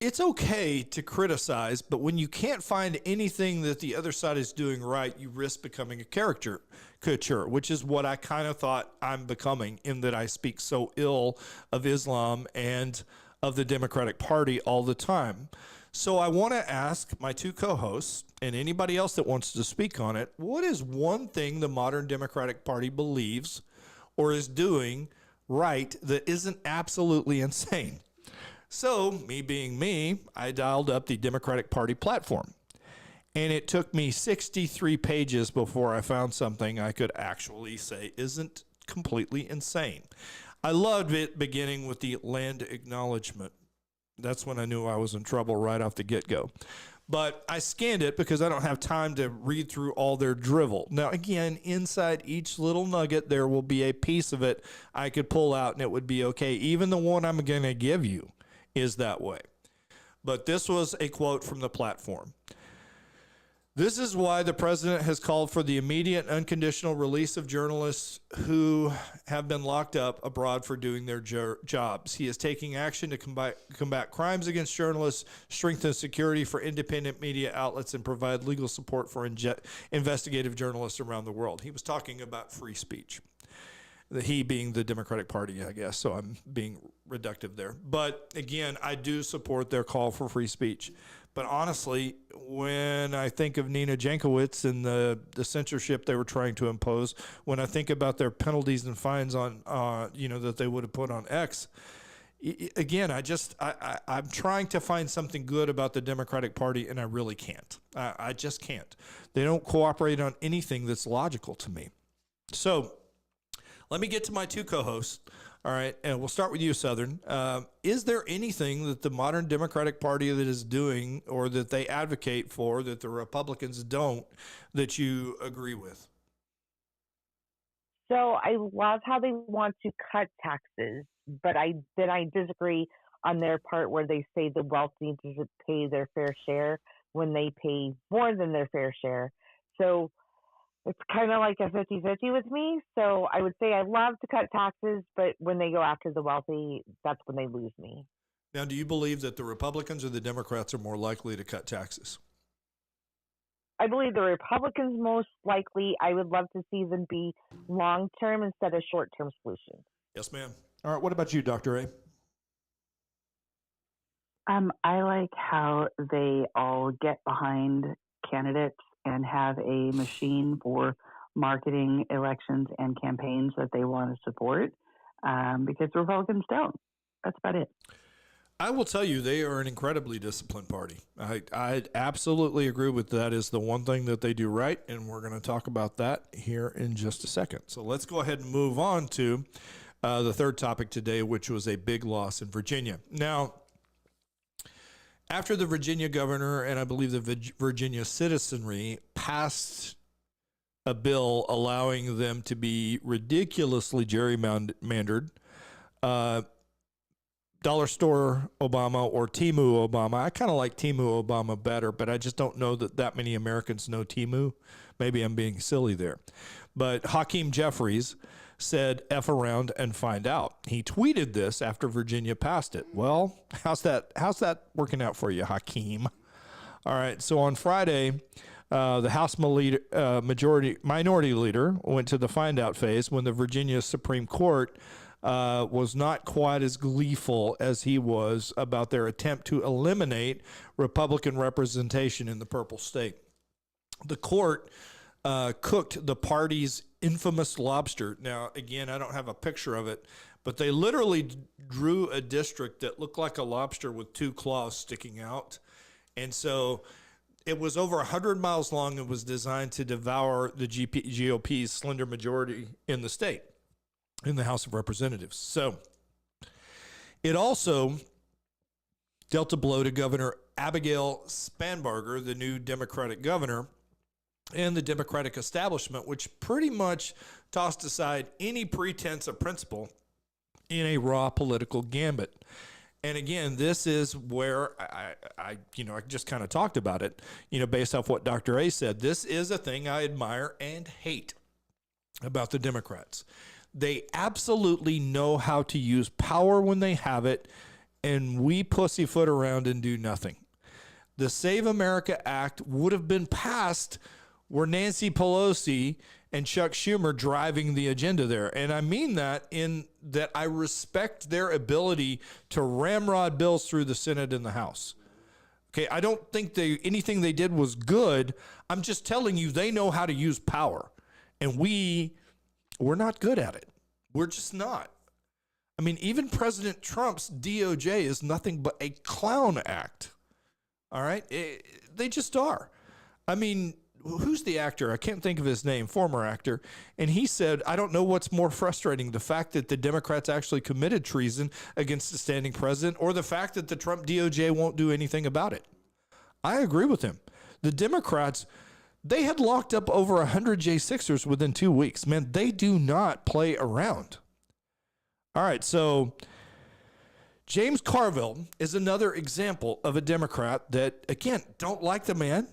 it's okay to criticize, but when you can't find anything that the other side is doing right, you risk becoming a caricature, which is what I kind of thought I'm becoming, in that I speak so ill of Islam and of the Democratic Party all the time. So I want to ask my two co-hosts and anybody else that wants to speak on it, what is one thing the modern Democratic Party believes or is doing right that isn't absolutely insane? So, me being me, I dialed up the Democratic Party platform. And it took me 63 pages before I found something I could actually say isn't completely insane. I loved it beginning with the land acknowledgement. That's when I knew I was in trouble right off the get-go. But I scanned it because I don't have time to read through all their drivel. Now, again, inside each little nugget, there will be a piece of it I could pull out and it would be okay. Even the one I'm going to give you is that way. But this was a quote from the platform. This is why the president has called for the immediate unconditional release of journalists who have been locked up abroad for doing their jobs. He is taking action to combat crimes against journalists, strengthen security for independent media outlets, and provide legal support for investigative journalists around the world. He was talking about free speech. He being the Democratic Party, I guess, so I'm being reductive there. But again, I do support their call for free speech. But honestly, when I think of Nina Jankowicz and the censorship they were trying to impose, when I think about their penalties and fines on, that they would have put on X, again, I'm trying to find something good about the Democratic Party, and I really can't. I just can't. They don't cooperate on anything that's logical to me. So let me get to my two co-hosts. All right, and we'll start with you, Southern. Is there anything that the modern Democratic Party that is doing or that they advocate for that the Republicans don't that you agree with? So I love how they want to cut taxes, but I disagree on their part where they say the wealthy need to pay their fair share when they pay more than their fair share. So it's kind of like a 50-50 with me. So I would say I love to cut taxes, but when they go after the wealthy, that's when they lose me. Now, do you believe that the Republicans or the Democrats are more likely to cut taxes? I believe the Republicans most likely. I would love to see them be long-term instead of short-term solutions. Yes, ma'am. All right, what about you, Dr. A? I like how they all get behind candidates and have a machine for marketing elections and campaigns that they want to support, because the Republicans don't. That's about it. I will tell you, they are an incredibly disciplined party. I absolutely agree with that is the one thing that they do right, and we're going to talk about that here in just a second. So let's go ahead and move on to the third topic today, which was a big loss in Virginia. Now, after the Virginia governor and I believe the Virginia citizenry passed a bill allowing them to be ridiculously gerrymandered, Dollar Store Obama or Temu Obama. I kind of like Temu Obama better, but I just don't know that many Americans know Temu. Maybe I'm being silly there. But Hakeem Jeffries said, F around and find out. He tweeted this after Virginia passed it. Well, how's that working out for you, Hakeem? All right, so on Friday, the House minority leader went to the find out phase when the Virginia Supreme Court was not quite as gleeful as he was about their attempt to eliminate Republican representation in the purple state. The court cooked the party's infamous lobster. Now, again, I don't have a picture of it, but they literally drew a district that looked like a lobster with two claws sticking out. And so it was over 100 miles long and was designed to devour the GOP's slender majority in the state, in the House of Representatives. So it also dealt a blow to Governor Abigail Spanberger, the new Democratic governor, and the Democratic establishment, which pretty much tossed aside any pretense of principle in a raw political gambit. And again, this is where I just kind of talked about it, based off what Dr. A said. This is a thing I admire and hate about the Democrats. They absolutely know how to use power when they have it, and we pussyfoot around and do nothing. The Save America Act would have been passed were Nancy Pelosi and Chuck Schumer driving the agenda there. And I mean that in that I respect their ability to ramrod bills through the Senate and the House. Okay, I don't think anything they did was good. I'm just telling you they know how to use power. And we're not good at it. We're just not. I mean, even President Trump's DOJ is nothing but a clown act. All right? They just are. I mean, who's the actor? I can't think of his name, former actor. And he said, I don't know what's more frustrating, the fact that the Democrats actually committed treason against the standing president or the fact that the Trump DOJ won't do anything about it. I agree with him. The Democrats, they had locked up over 100 J6ers within 2 weeks. Man, they do not play around. All right, so James Carville is another example of a Democrat that, again, don't like the man,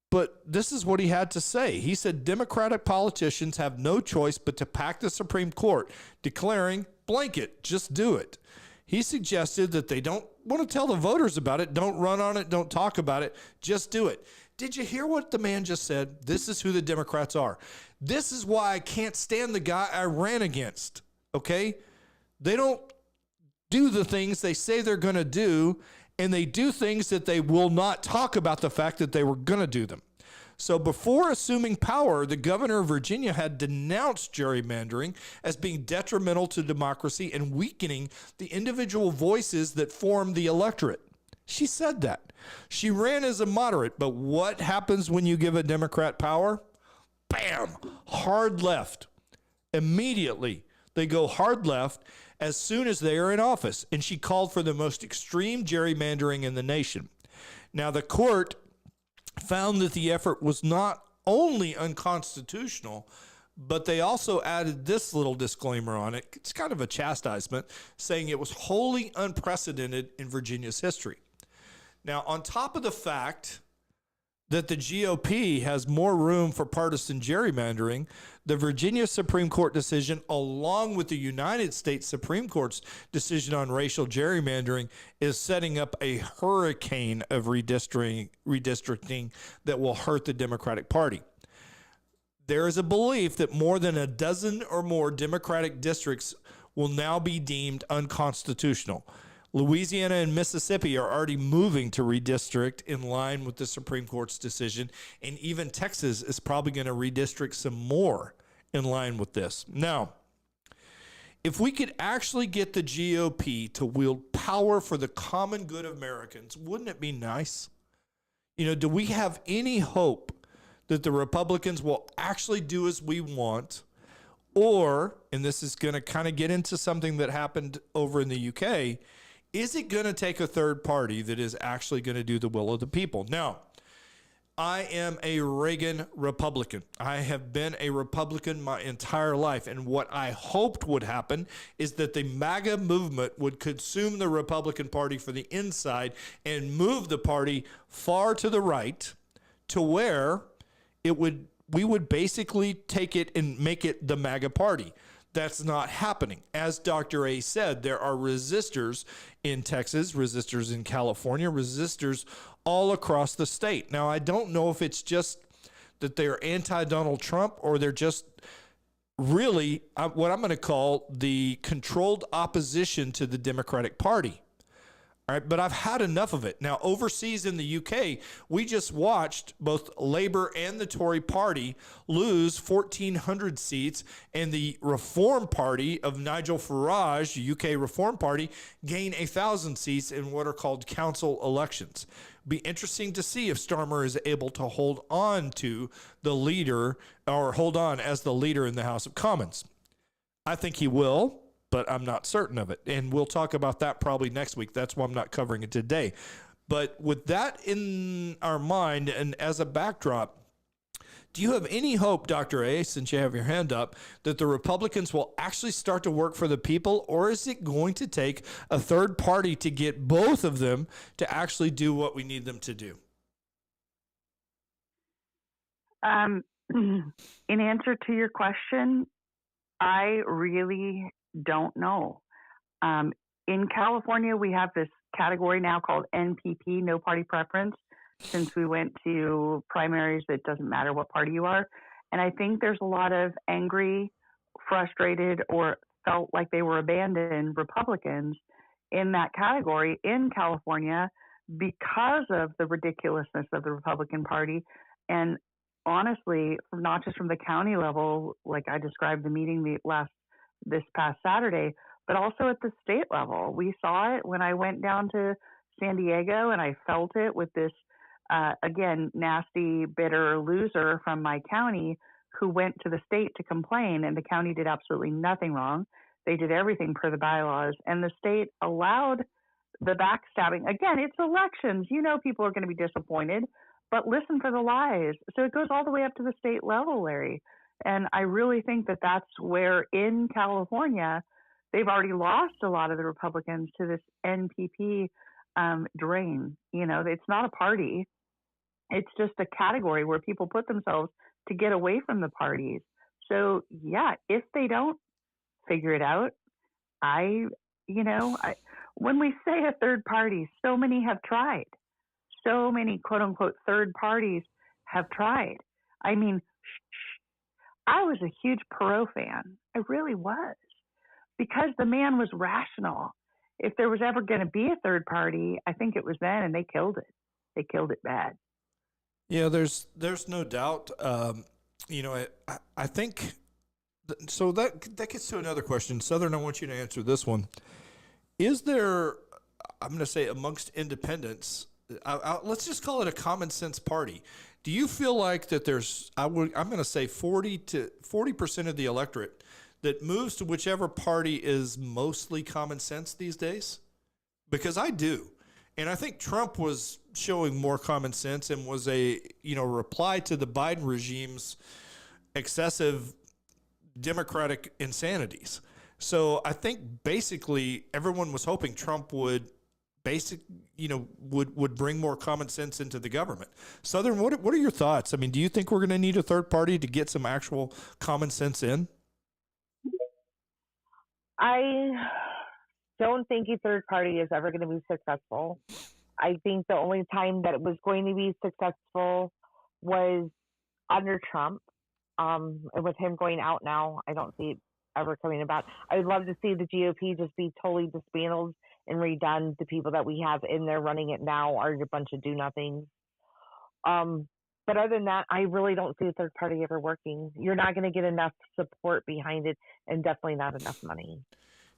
but this is what he had to say. He said, Democratic politicians have no choice but to pack the Supreme Court, declaring, blanket, just do it. He suggested that they don't want to tell the voters about it, don't run on it, don't talk about it, just do it. Did you hear what the man just said? This is who the Democrats are. This is why I can't stand the guy I ran against, okay? They don't do the things they say they're going to do, and they do things that they will not talk about the fact that they were going to do them. So before assuming power, the governor of Virginia had denounced gerrymandering as being detrimental to democracy and weakening the individual voices that form the electorate. She said that. She ran as a moderate, but what happens when you give a Democrat power? Bam! Hard left. Immediately, they go hard left as soon as they are in office. And she called for the most extreme gerrymandering in the nation. Now, the court found that the effort was not only unconstitutional, but they also added this little disclaimer on it. It's kind of a chastisement, saying it was wholly unprecedented in Virginia's history. Now, on top of the fact that the GOP has more room for partisan gerrymandering, the Virginia Supreme Court decision, along with the United States Supreme Court's decision on racial gerrymandering, is setting up a hurricane of redistricting that will hurt the Democratic Party. There is a belief that more than a dozen or more Democratic districts will now be deemed unconstitutional. Louisiana and Mississippi are already moving to redistrict in line with the Supreme Court's decision, and even Texas is probably going to redistrict some more in line with this. Now, if we could actually get the GOP to wield power for the common good of Americans, wouldn't it be nice? Do we have any hope that the Republicans will actually do as we want? Or, and this is going to kind of get into something that happened over in the UK, is it going to take a third party that is actually going to do the will of the people? Now, I am a Reagan Republican. I have been a Republican my entire life. And what I hoped would happen is that the MAGA movement would consume the Republican Party for the inside and move the party far to the right to where we would basically take it and make it the MAGA party. That's not happening. As Dr. A said, there are resistors in Texas, resistors in California, resistors all across the state. Now, I don't know if it's just that they're anti-Donald Trump or they're just really what I'm going to call the controlled opposition to the Democratic Party. All right, but I've had enough of it. Now, overseas in the UK, we just watched both Labour and the Tory party lose 1,400 seats, and the Reform Party of Nigel Farage, UK Reform Party, gain 1,000 seats in what are called council elections. Be interesting to see if Starmer is able to hold on to the leader, or hold on as the leader in the House of Commons. I think he will, but I'm not certain of it. And we'll talk about that probably next week. That's why I'm not covering it today. But with that in our mind and as a backdrop, Do you have any hope, Dr. A, since you have your hand up, that the Republicans will actually start to work for the people, or is it going to take a third party to get both of them to actually do what we need them to do? In answer to your question, I really don't know. In California, we have this category now called NPP, no party preference, since we went to primaries. It doesn't matter what party you are. And I think there's a lot of angry, frustrated, or felt like they were abandoned Republicans in that category in California because of the ridiculousness of the Republican Party. And honestly, not just from the county level, like I described the meeting this past Saturday, but also at the state level. We saw it when I went down to San Diego, and I felt it with this, again, nasty, bitter loser from my county who went to the state to complain, and the county did absolutely nothing wrong. They did everything per the bylaws, and the state allowed the backstabbing. Again, it's elections. You know people are going to be disappointed, but listen for the lies. So it goes all the way up to the state level, Larry. And I really think that that's where in California, they've already lost a lot of the Republicans to this NPP drain. You know, it's not a party. It's just a category where people put themselves to get away from the parties. So, yeah, if they don't figure it out, when we say a third party, so many have tried. So many quote unquote third parties have tried. I mean, I was a huge Perot fan. I really was, because the man was rational. If there was ever going to be a third party, I think it was then, and they killed it. They killed it bad. Yeah, there's no doubt. I think so. That gets to another question. Southern, I want you to answer this one. Is there, I'm going to say, amongst independents, let's just call it a common sense party. Do you feel like that there's, I'm going to say 40% of the electorate that moves to whichever party is mostly common sense these days? Because I do. And I think Trump was showing more common sense and was a, reply to the Biden regime's excessive democratic insanities. So I think basically everyone was hoping Trump would would bring more common sense into the government. Southern, what are your thoughts? I mean, do you think we're going to need a third party to get some actual common sense in? I don't think a third party is ever going to be successful. I think the only time that it was going to be successful was under Trump. And with him going out now, I don't see it ever coming about. I would love to see the GOP just be totally dismantled and redone. The people that we have in there running it now are a bunch of do-nothings. But other than that, I really don't see a third party ever working. You're not going to get enough support behind it, and definitely not enough money.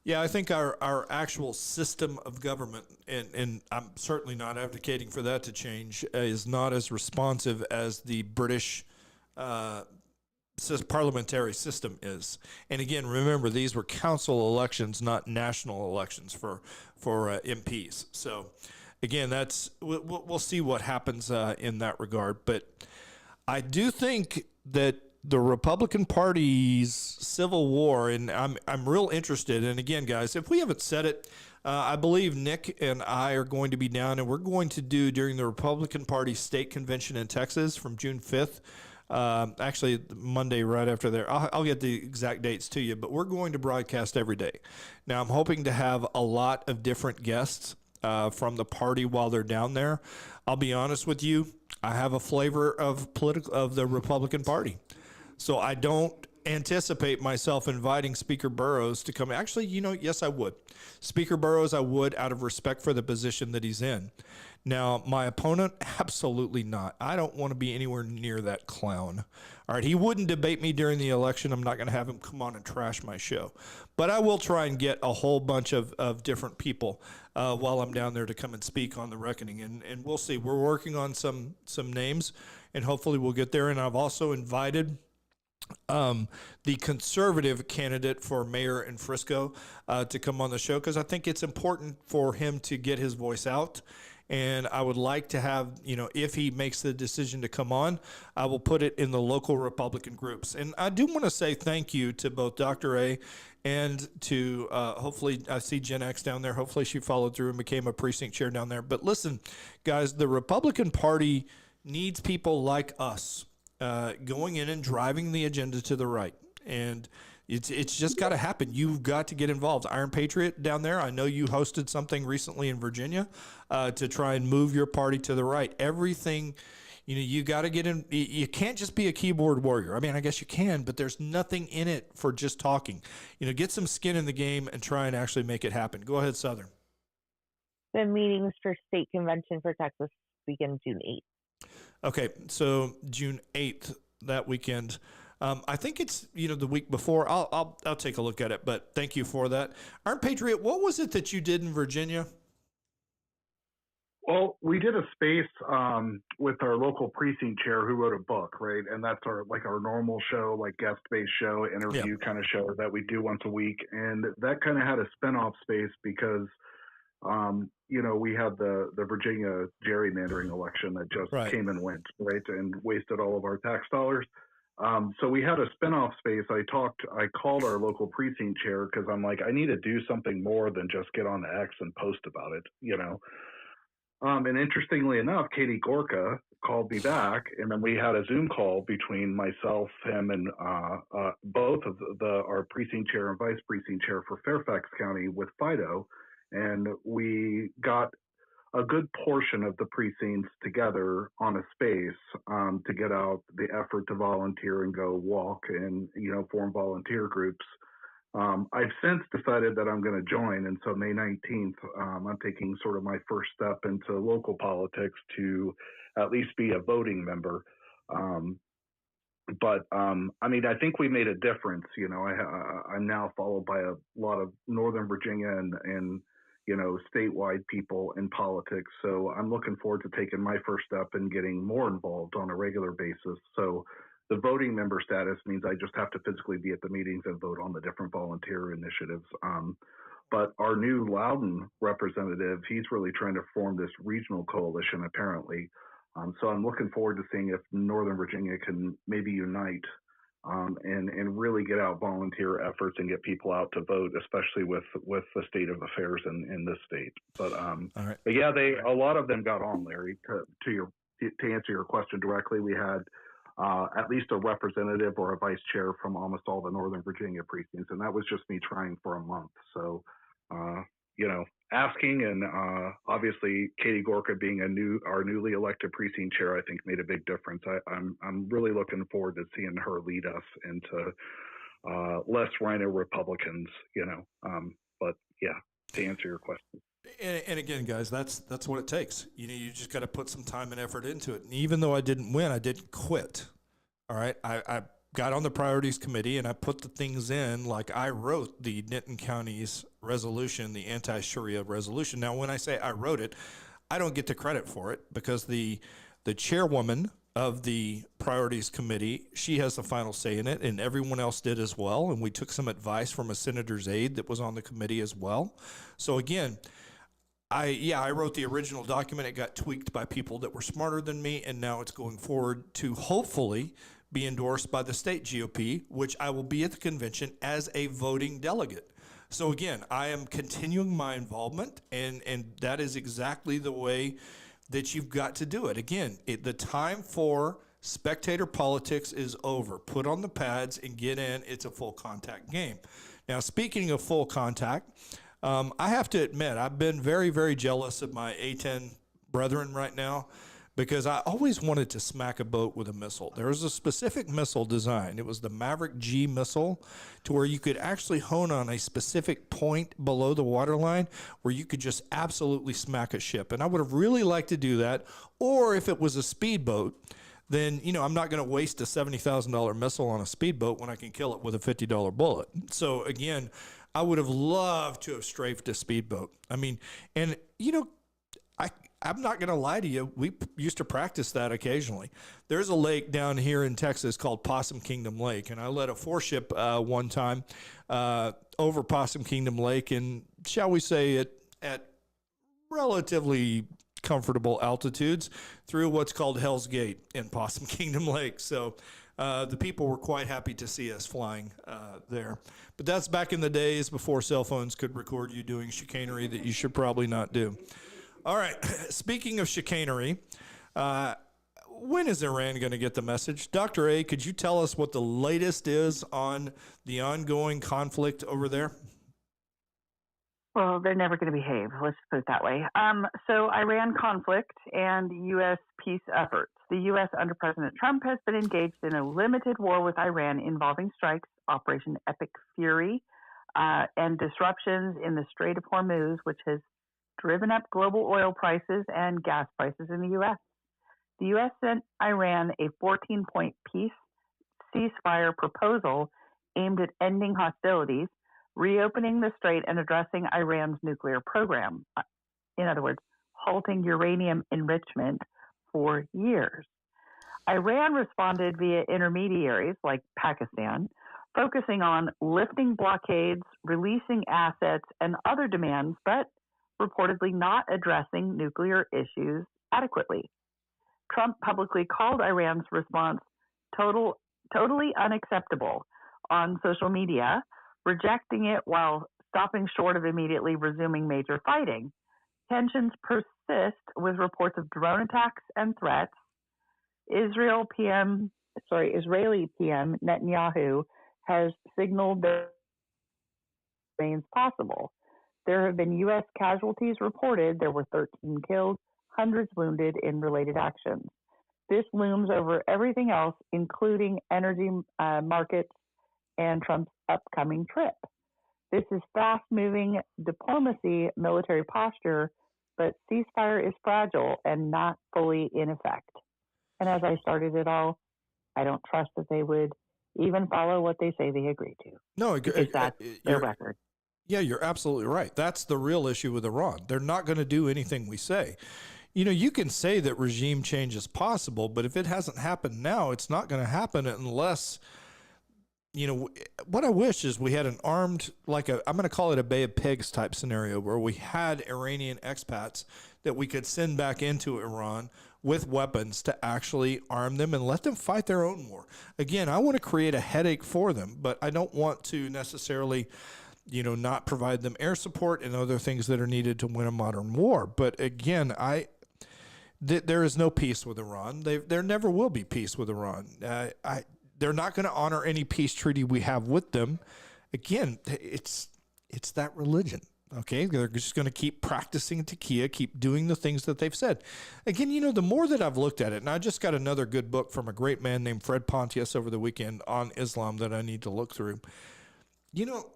Yeah, I think our actual system of government, and I'm certainly not advocating for that to change, is not as responsive as the British parliamentary system is. And again, remember, these were council elections, not national elections for MPs. So again, we'll see what happens in that regard. But I do think that the Republican Party's civil war, and I'm real interested. And again, guys, if we haven't said it, I believe Nick and I are going to be down, and we're going to do during the Republican Party state convention in Texas from June 5th. Actually, Monday right after there. I'll get the exact dates to you, but we're going to broadcast every day. Now, I'm hoping to have a lot of different guests from the party while they're down there. I'll be honest with you, I have a flavor of the Republican Party. So I don't anticipate myself inviting Speaker Burrows to come. Actually, yes, I would. Speaker Burrows, I would, out of respect for the position that he's in. Now, my opponent, absolutely not. I don't want to be anywhere near that clown. All right, he wouldn't debate me during the election. I'm not going to have him come on and trash my show. But I will try and get a whole bunch of different people while I'm down there to come and speak on the reckoning. And we'll see. We're working on some names, and hopefully we'll get there. And I've also invited the conservative candidate for mayor in Frisco to come on the show, because I think it's important for him to get his voice out. And I would like to have, if he makes the decision to come on, I will put it in the local Republican groups. And I do want to say thank you to both Dr. A and to hopefully, I see Gen X down there. Hopefully she followed through and became a precinct chair down there. But listen, guys, the Republican Party needs people like us going in and driving the agenda to the right. And it's just got to happen. You've got to get involved. Iron Patriot down there, I know you hosted something recently in Virginia to try and move your party to the right. Everything, you got to get in. You can't just be a keyboard warrior. I mean, I guess you can, but there's nothing in it for just talking. Get some skin in the game and try and actually make it happen. Go ahead, Southern. The meetings for state convention for Texas begin June 8th. Okay, so June 8th, that weekend. I think it's, the week before. I'll take a look at it, but thank you for that. Iron Patriot, what was it that you did in Virginia? Well, we did a space with our local precinct chair who wrote a book, right? And that's our normal show, like guest-based show, interview kind of show that we do once a week. And that kind of had a spinoff space because, we had the Virginia gerrymandering election that just came and went, right? And wasted all of our tax dollars. So we had a spinoff space. I called our local precinct chair because I'm like, I need to do something more than just get on the X and post about it, And interestingly enough, Katie Gorka called me back, and then we had a Zoom call between myself, him, and both of our precinct chair and vice precinct chair for Fairfax County with Fido, and we got a good portion of the precincts together on a space to get out the effort to volunteer and go walk and, form volunteer groups. I've since decided that I'm going to join. And so May 19th, I'm taking sort of my first step into local politics to at least be a voting member. But I think we made a difference. I'm now followed by a lot of Northern Virginia and statewide people in politics. So I'm looking forward to taking my first step and getting more involved on a regular basis. So the voting member status means I just have to physically be at the meetings and vote on the different volunteer initiatives. But our new Loudoun representative, he's really trying to form this regional coalition, apparently. So I'm looking forward to seeing if Northern Virginia can maybe unite and really get out volunteer efforts and get people out to vote, especially with the state of affairs in this state. But but yeah, a lot of them got on, Larry. To answer your question directly, we had at least a representative or a vice chair from almost all the Northern Virginia precincts, and that was just me trying for a month. So asking, and obviously Katie Gorka being our newly elected precinct chair, I think made a big difference. I'm really looking forward to seeing her lead us into less rhino Republicans, but yeah, to answer your question. And again, guys, that's what it takes. You just got to put some time and effort into it. And even though I didn't win, I didn't quit. All right. I got on the priorities committee and I put the things in, like I wrote the Denton County's resolution, the anti-Sharia resolution. Now, when I say I wrote it, I don't get the credit for it because the chairwoman of the priorities committee, she has the final say in it, and everyone else did as well. And we took some advice from a senator's aide that was on the committee as well. So again, I wrote the original document. It got tweaked by people that were smarter than me, and now it's going forward to hopefully be endorsed by the state GOP, which I will be at the convention as a voting delegate. So again, I am continuing my involvement, and that is exactly the way that you've got to do it. Again, the time for spectator politics is over. Put on the pads and get in. It's a full contact game. Now, speaking of full contact, I have to admit, I've been very, very jealous of my A-10 brethren right now because I always wanted to smack a boat with a missile. There was a specific missile design. It was the Maverick G missile, to where you could actually hone on a specific point below the waterline where you could just absolutely smack a ship. And I would have really liked to do that. Or if it was a speedboat, then, I'm not going to waste a $70,000 missile on a speedboat when I can kill it with a $50 bullet. So again, I would have loved to have strafed a speedboat. I mean, and I'm not going to lie to you. We used to practice that occasionally. There's a lake down here in Texas called Possum Kingdom Lake, and I led a 4-ship one time over Possum Kingdom Lake, and shall we say at relatively comfortable altitudes through what's called Hell's Gate in Possum Kingdom Lake. So the people were quite happy to see us flying there. But that's back in the days before cell phones could record you doing chicanery that you should probably not do. All right, speaking of chicanery, when is Iran going to get the message? Dr. A, could you tell us what the latest is on the ongoing conflict over there? Well, they're never going to behave. Let's put it that way. So Iran conflict and U.S. peace efforts. The U.S. under President Trump has been engaged in a limited war with Iran involving strikes, Operation Epic Fury, and disruptions in the Strait of Hormuz, which has driven up global oil prices and gas prices in the U.S. The U.S. sent Iran a 14-point peace ceasefire proposal aimed at ending hostilities, reopening the strait, and addressing Iran's nuclear program. In other words, halting uranium enrichment for years. Iran responded via intermediaries like Pakistan, focusing on lifting blockades, releasing assets, and other demands, but reportedly not addressing nuclear issues adequately. Trump publicly called Iran's response totally unacceptable on social media, rejecting it while stopping short of immediately resuming major fighting. Tensions persist with reports of drone attacks and threats. Israeli PM Netanyahu has signaled that remains possible. There have been U.S. casualties reported. There were 13 killed, hundreds wounded in related actions. This looms over everything else, including energy markets and Trump's upcoming trip. This is fast-moving diplomacy, military posture, but ceasefire is fragile and not fully in effect. And as I started it all, I don't trust that they would even follow what they say they agreed to. No, that's their record. Yeah, you're absolutely right. That's the real issue with Iran. They're not going to do anything we say. You know, you can say that regime change is possible, but if it hasn't happened now, it's not going to happen unless, you know, what I wish is we had an armed, I'm going to call it a Bay of Pigs type scenario where we had Iranian expats that we could send back into Iran with weapons to actually arm them and let them fight their own war. Again, I want to create a headache for them, but I don't want to necessarily, you know, not provide them air support and other things that are needed to win a modern war. But again, there is no peace with Iran. There never will be peace with Iran. They're not going to honor any peace treaty we have with them. Again, it's that religion. Okay, they're just going to keep practicing taqiyya, keep doing the things that they've said. Again, you know, the more that I've looked at it, and I just got another good book from a great man named Fred Pontius over the weekend on Islam that I need to look through. You know,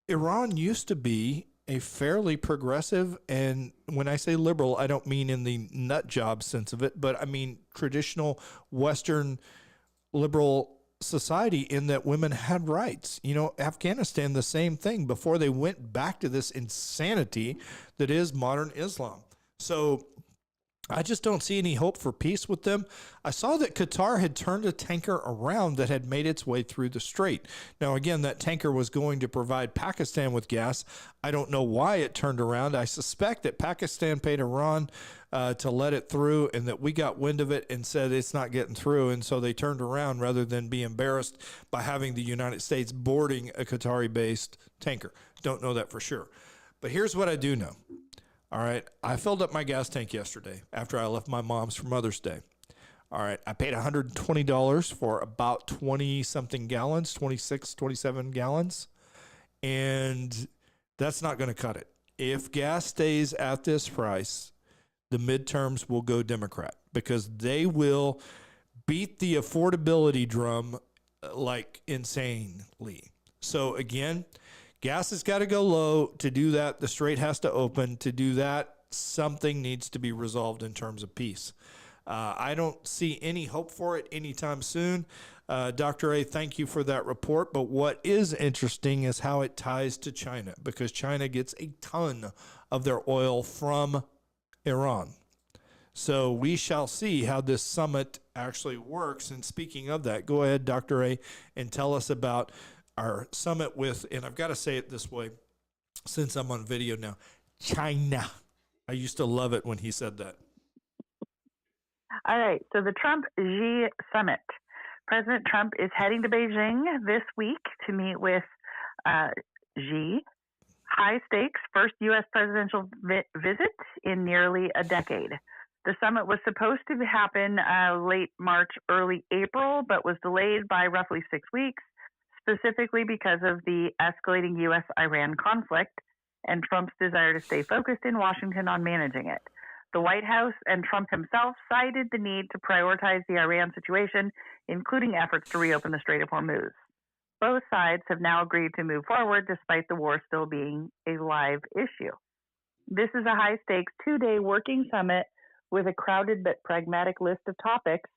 Iran used to be a fairly progressive, and when I say liberal, I don't mean in the nut job sense of it, but I mean traditional Western liberal society in that women had rights. You know, Afghanistan, the same thing before they went back to this insanity that is modern Islam. So I just don't see any hope for peace with them. I saw that Qatar had turned a tanker around that had made its way through the strait. Now, again, that tanker was going to provide Pakistan with gas. I don't know why it turned around. I suspect that Pakistan paid Iran to let it through and that we got wind of it and said it's not getting through. And so they turned around rather than be embarrassed by having the United States boarding a Qatari-based tanker. Don't know that for sure. But here's what I do know. All right, I filled up my gas tank yesterday after I left my mom's for Mother's Day. All right, I paid $120 for about 20-something gallons, 26, 27 gallons, and that's not going to cut it. If gas stays at this price, the midterms will go Democrat because they will beat the affordability drum like insanely. So again, gas has got to go low. To do that, the strait has to open. To do that, something needs to be resolved in terms of peace. I don't see any hope for it anytime soon. Dr. A, thank you for that report. But what is interesting is how it ties to China, because China gets a ton of their oil from Iran. So we shall see how this summit actually works. And speaking of that, go ahead, Dr. A, and tell us about our summit with, and I've got to say it this way since I'm on video now, China. I used to love it when he said that. All right. So the Trump-Xi summit. President Trump is heading to Beijing this week to meet with Xi. High stakes, first U.S. presidential visit in nearly a decade. The summit was supposed to happen late March, early April, but was delayed by roughly 6 weeks, specifically because of the escalating U.S.-Iran conflict and Trump's desire to stay focused in Washington on managing it. The White House and Trump himself cited the need to prioritize the Iran situation, including efforts to reopen the Strait of Hormuz. Both sides have now agreed to move forward despite the war still being a live issue. This is a high-stakes 2-day working summit with a crowded but pragmatic list of topics.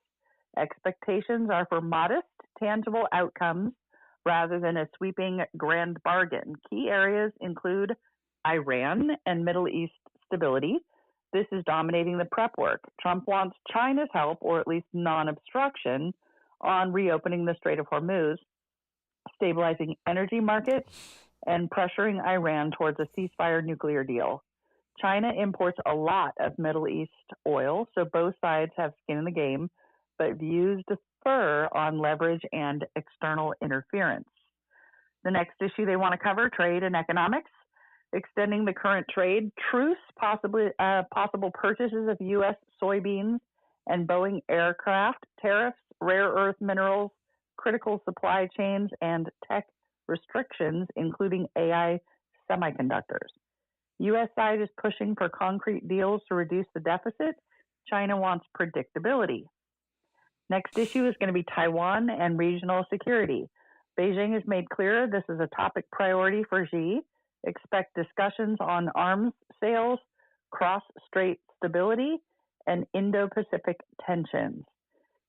Expectations are for modest, tangible outcomes rather than a sweeping grand bargain. Key areas include Iran and Middle East stability. This is dominating the prep work. Trump wants China's help, or at least non-obstruction, on reopening the Strait of Hormuz, stabilizing energy markets, and pressuring Iran towards a ceasefire nuclear deal. China imports a lot of Middle East oil, so both sides have skin in the game, but views differ on leverage and external interference. The next issue they want to cover, trade and economics, extending the current trade truce, possible purchases of U.S. soybeans and Boeing aircraft, tariffs, rare earth minerals, critical supply chains, and tech restrictions, including AI semiconductors. U.S. side is pushing for concrete deals to reduce the deficit. China wants predictability. Next issue is going to be Taiwan and regional security. Beijing has made clear this is a topic priority for Xi. Expect discussions on arms sales, cross-strait stability, and Indo-Pacific tensions.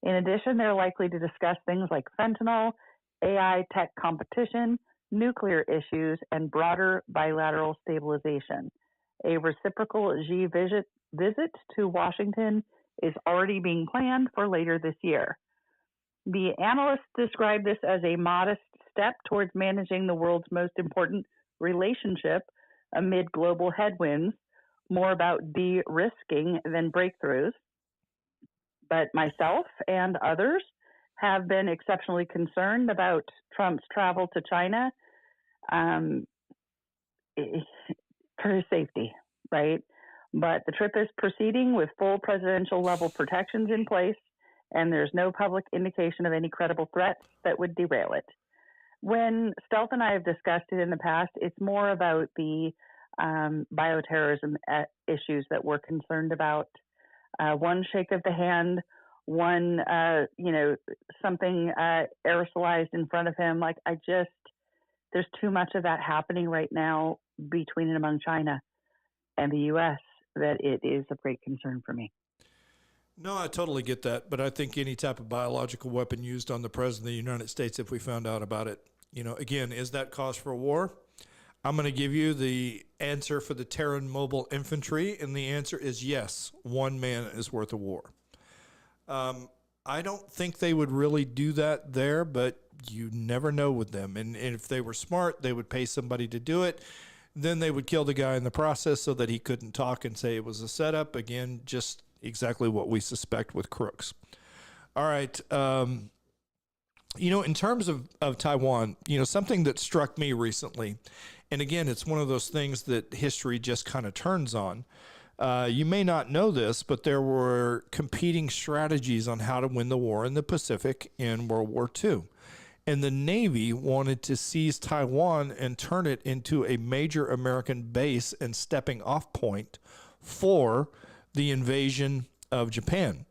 In addition, they're likely to discuss things like fentanyl, AI tech competition, nuclear issues, and broader bilateral stabilization. A reciprocal Xi visit to Washington is already being planned for later this year. The analysts describe this as a modest step towards managing the world's most important relationship amid global headwinds, more about de-risking than breakthroughs. But myself and others have been exceptionally concerned about Trump's travel to China for his safety, right? But the trip is proceeding with full presidential level protections in place, and there's no public indication of any credible threats that would derail it. When Stealth and I have discussed it in the past, it's more about the bioterrorism issues that we're concerned about. One shake of the hand, one, something aerosolized in front of him. There's too much of that happening right now between and among China and the U.S. that it is of great concern for me. No, I totally get that. But I think any type of biological weapon used on the president of the United States, if we found out about it, again, is that cause for war? I'm going to give you the answer for the Terran Mobile Infantry, and the answer is yes. One man is worth a war. I don't think they would really do that there, but you never know with them. And if they were smart, they would pay somebody to do it. Then they would kill the guy in the process so that he couldn't talk and say it was a setup. Again, just exactly what we suspect with crooks. All right. In terms of Taiwan, something that struck me recently, and again, it's one of those things that history just kind of turns on. You may not know this, but there were competing strategies on how to win the war in the Pacific in World War II. And the Navy wanted to seize Taiwan and turn it into a major American base and stepping off point for the invasion of Japan.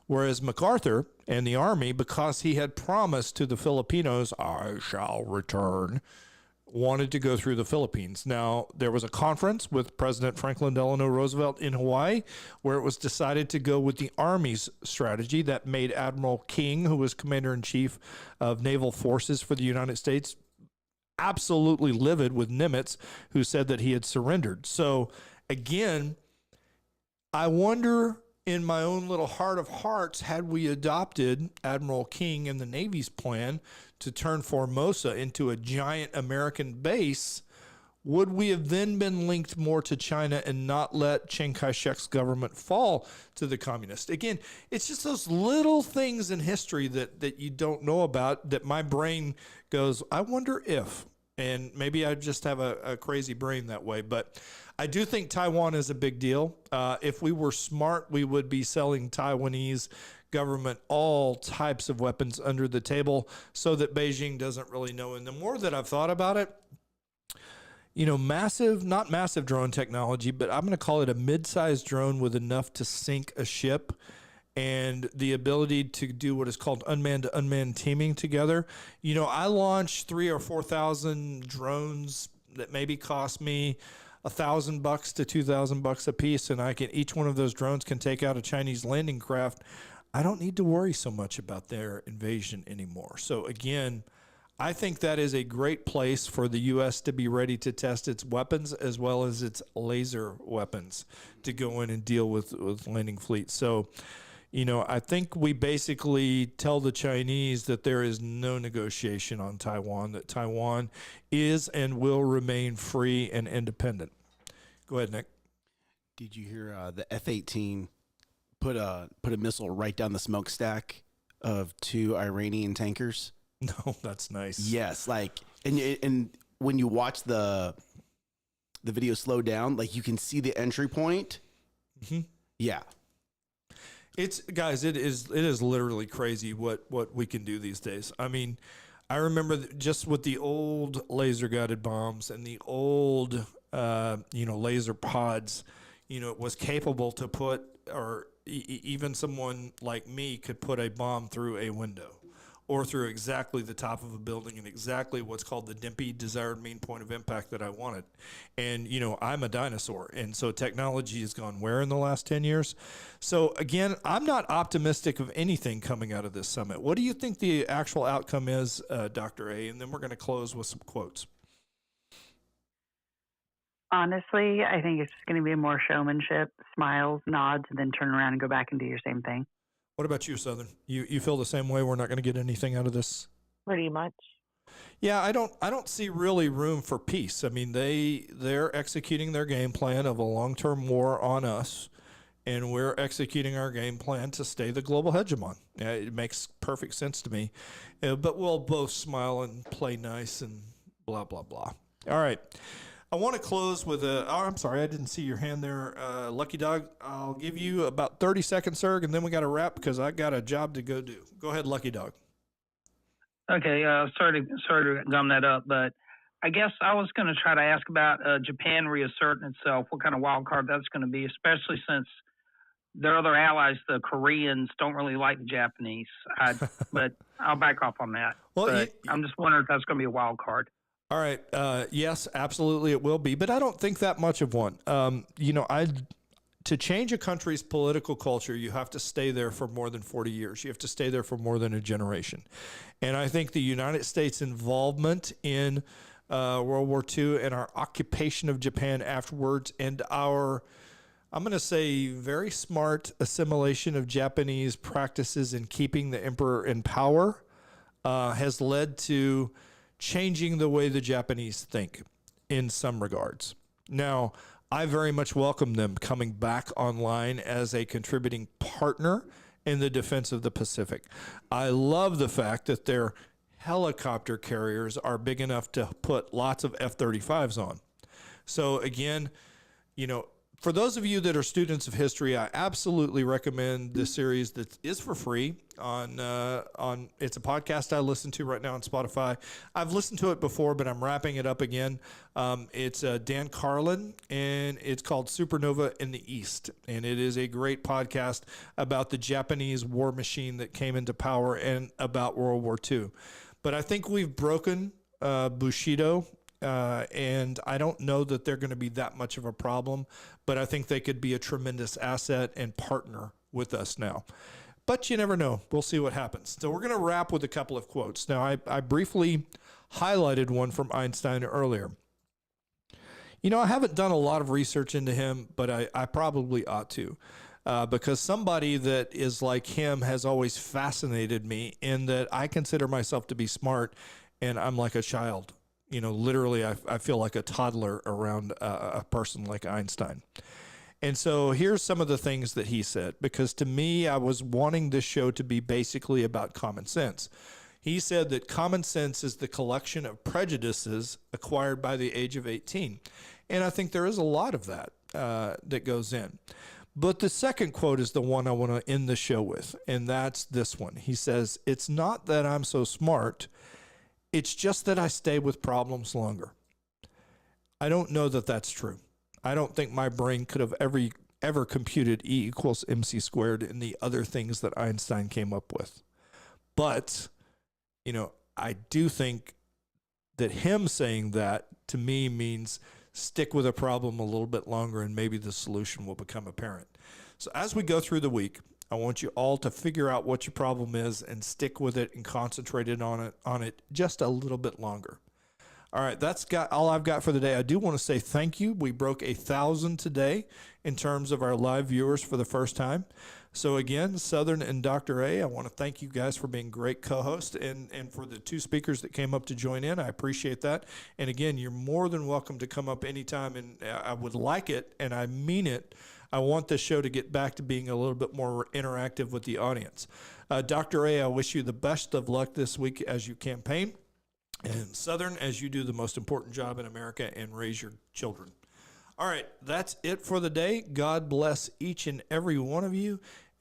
Whereas MacArthur and the Army, because he had promised to the Filipinos, I shall return, wanted to go through the Philippines. Now, there was a conference with President Franklin Delano Roosevelt in Hawaii where it was decided to go with the Army's strategy that made Admiral King, who was Commander-in-Chief of Naval Forces for the United States, absolutely livid with Nimitz, who said that he had surrendered. So, again, I wonder in my own little heart of hearts, had we adopted Admiral King and the Navy's plan to turn Formosa into a giant American base, would we have then been linked more to China and not let Chiang Kai-shek's government fall to the communists? Again, it's just those little things in history that you don't know about that my brain goes, I wonder if, and maybe I just have a crazy brain that way, but I do think Taiwan is a big deal. If we were smart, we would be selling Taiwanese government all types of weapons under the table so that Beijing doesn't really know. And the more that I've thought about it, not massive drone technology, but I'm going to call it a mid-sized drone with enough to sink a ship and the ability to do what is called unmanned to unmanned teaming together. I launched 3,000 or 4,000 drones that maybe cost me $1,000 to $2,000 a piece, and each one of those drones can take out a Chinese landing craft. I don't need to worry so much about their invasion anymore. So again, I think that is a great place for the U.S. to be ready to test its weapons as well as its laser weapons to go in and deal with landing fleets. So, I think we basically tell the Chinese that there is no negotiation on Taiwan, that Taiwan is and will remain free and independent. Go ahead, Nick. Did you hear the F-18 put a missile right down the smokestack of 2 Iranian tankers? No, that's nice. Yes, and when you watch the video slow down, you can see the entry point. Mm-hmm. Yeah. It is literally crazy what we can do these days. I mean, I remember just with the old laser guided bombs and the old laser pods, it was capable to put, or even someone like me could put a bomb through a window or through exactly the top of a building and exactly what's called the DIMPI, desired mean point of impact, that I wanted. And, I'm a dinosaur. And so technology has gone where in the last 10 years? So again, I'm not optimistic of anything coming out of this summit. What do you think the actual outcome is, Dr. A? And then we're going to close with some quotes. Honestly, I think it's just going to be more showmanship, smiles, nods, and then turn around and go back and do your same thing. What about you, Southern? You feel the same way? We're not going to get anything out of this? Pretty much. Yeah, I don't see really room for peace. I mean, they're executing their game plan of a long-term war on us, and we're executing our game plan to stay the global hegemon. Yeah, it makes perfect sense to me. But we'll both smile and play nice and blah, blah, blah. All right. I want to close with I'm sorry, I didn't see your hand there. Lucky Dog, I'll give you about 30 seconds, sir, and then we got to wrap because I got a job to go do. Go ahead, Lucky Dog. Okay, sorry to gum that up, but I guess I was going to try to ask about Japan reasserting itself, what kind of wild card that's going to be, especially since their other allies, the Koreans, don't really like the Japanese. But I'll back off on that. Well, I'm just wondering if that's going to be a wild card. All right. Yes, absolutely it will be, but I don't think that much of one. To change a country's political culture, you have to stay there for more than 40 years. You have to stay there for more than a generation. And I think the United States' involvement in World War II and our occupation of Japan afterwards and our, I'm going to say, very smart assimilation of Japanese practices in keeping the emperor in power has led to changing the way the Japanese think in some regards. Now, I very much welcome them coming back online as a contributing partner in the defense of the Pacific. I love the fact that their helicopter carriers are big enough to put lots of F-35s on. So again, for those of you that are students of history, I absolutely recommend this series that is for free on it's a podcast I listen to right now on Spotify. I've listened to it before, but I'm wrapping it up again. It's Dan Carlin, and it's called Supernova in the East. And it is a great podcast about the Japanese war machine that came into power and about World War II. But I think we've broken Bushido. And I don't know that they're going to be that much of a problem, but I think they could be a tremendous asset and partner with us now. But you never know. We'll see what happens. So we're going to wrap with a couple of quotes. Now, I briefly highlighted one from Einstein earlier. I haven't done a lot of research into him, but I probably ought to. Because somebody that is like him has always fascinated me in that I consider myself to be smart and I'm like a child. Literally, I feel like a toddler around a person like Einstein. And so here's some of the things that he said, because to me, I was wanting this show to be basically about common sense. He said that common sense is the collection of prejudices acquired by the age of 18. And I think there is a lot of that that goes in. But the second quote is the one I want to end the show with, and that's this one. He says, "It's not that I'm so smart. It's just that I stay with problems longer." I don't know that that's true. I don't think my brain could have ever computed E equals MC squared and the other things that Einstein came up with. But, I do think that him saying that to me means stick with a problem a little bit longer and maybe the solution will become apparent. So as we go through the week, I want you all to figure out what your problem is and stick with it and concentrate on it just a little bit longer. All right, that's got all I've got for the day. I do want to say thank you. We broke 1,000 today in terms of our live viewers for the first time. So again, Southern and Dr. A, I want to thank you guys for being great co-hosts and for the two speakers that came up to join in. I appreciate that. And again, you're more than welcome to come up anytime, and I would like it, and I mean it. I want this show to get back to being a little bit more interactive with the audience. Dr. A, I wish you the best of luck this week as you campaign. And Southern, as you do the most important job in America and raise your children. All right, that's it for the day. God bless each and every one of you.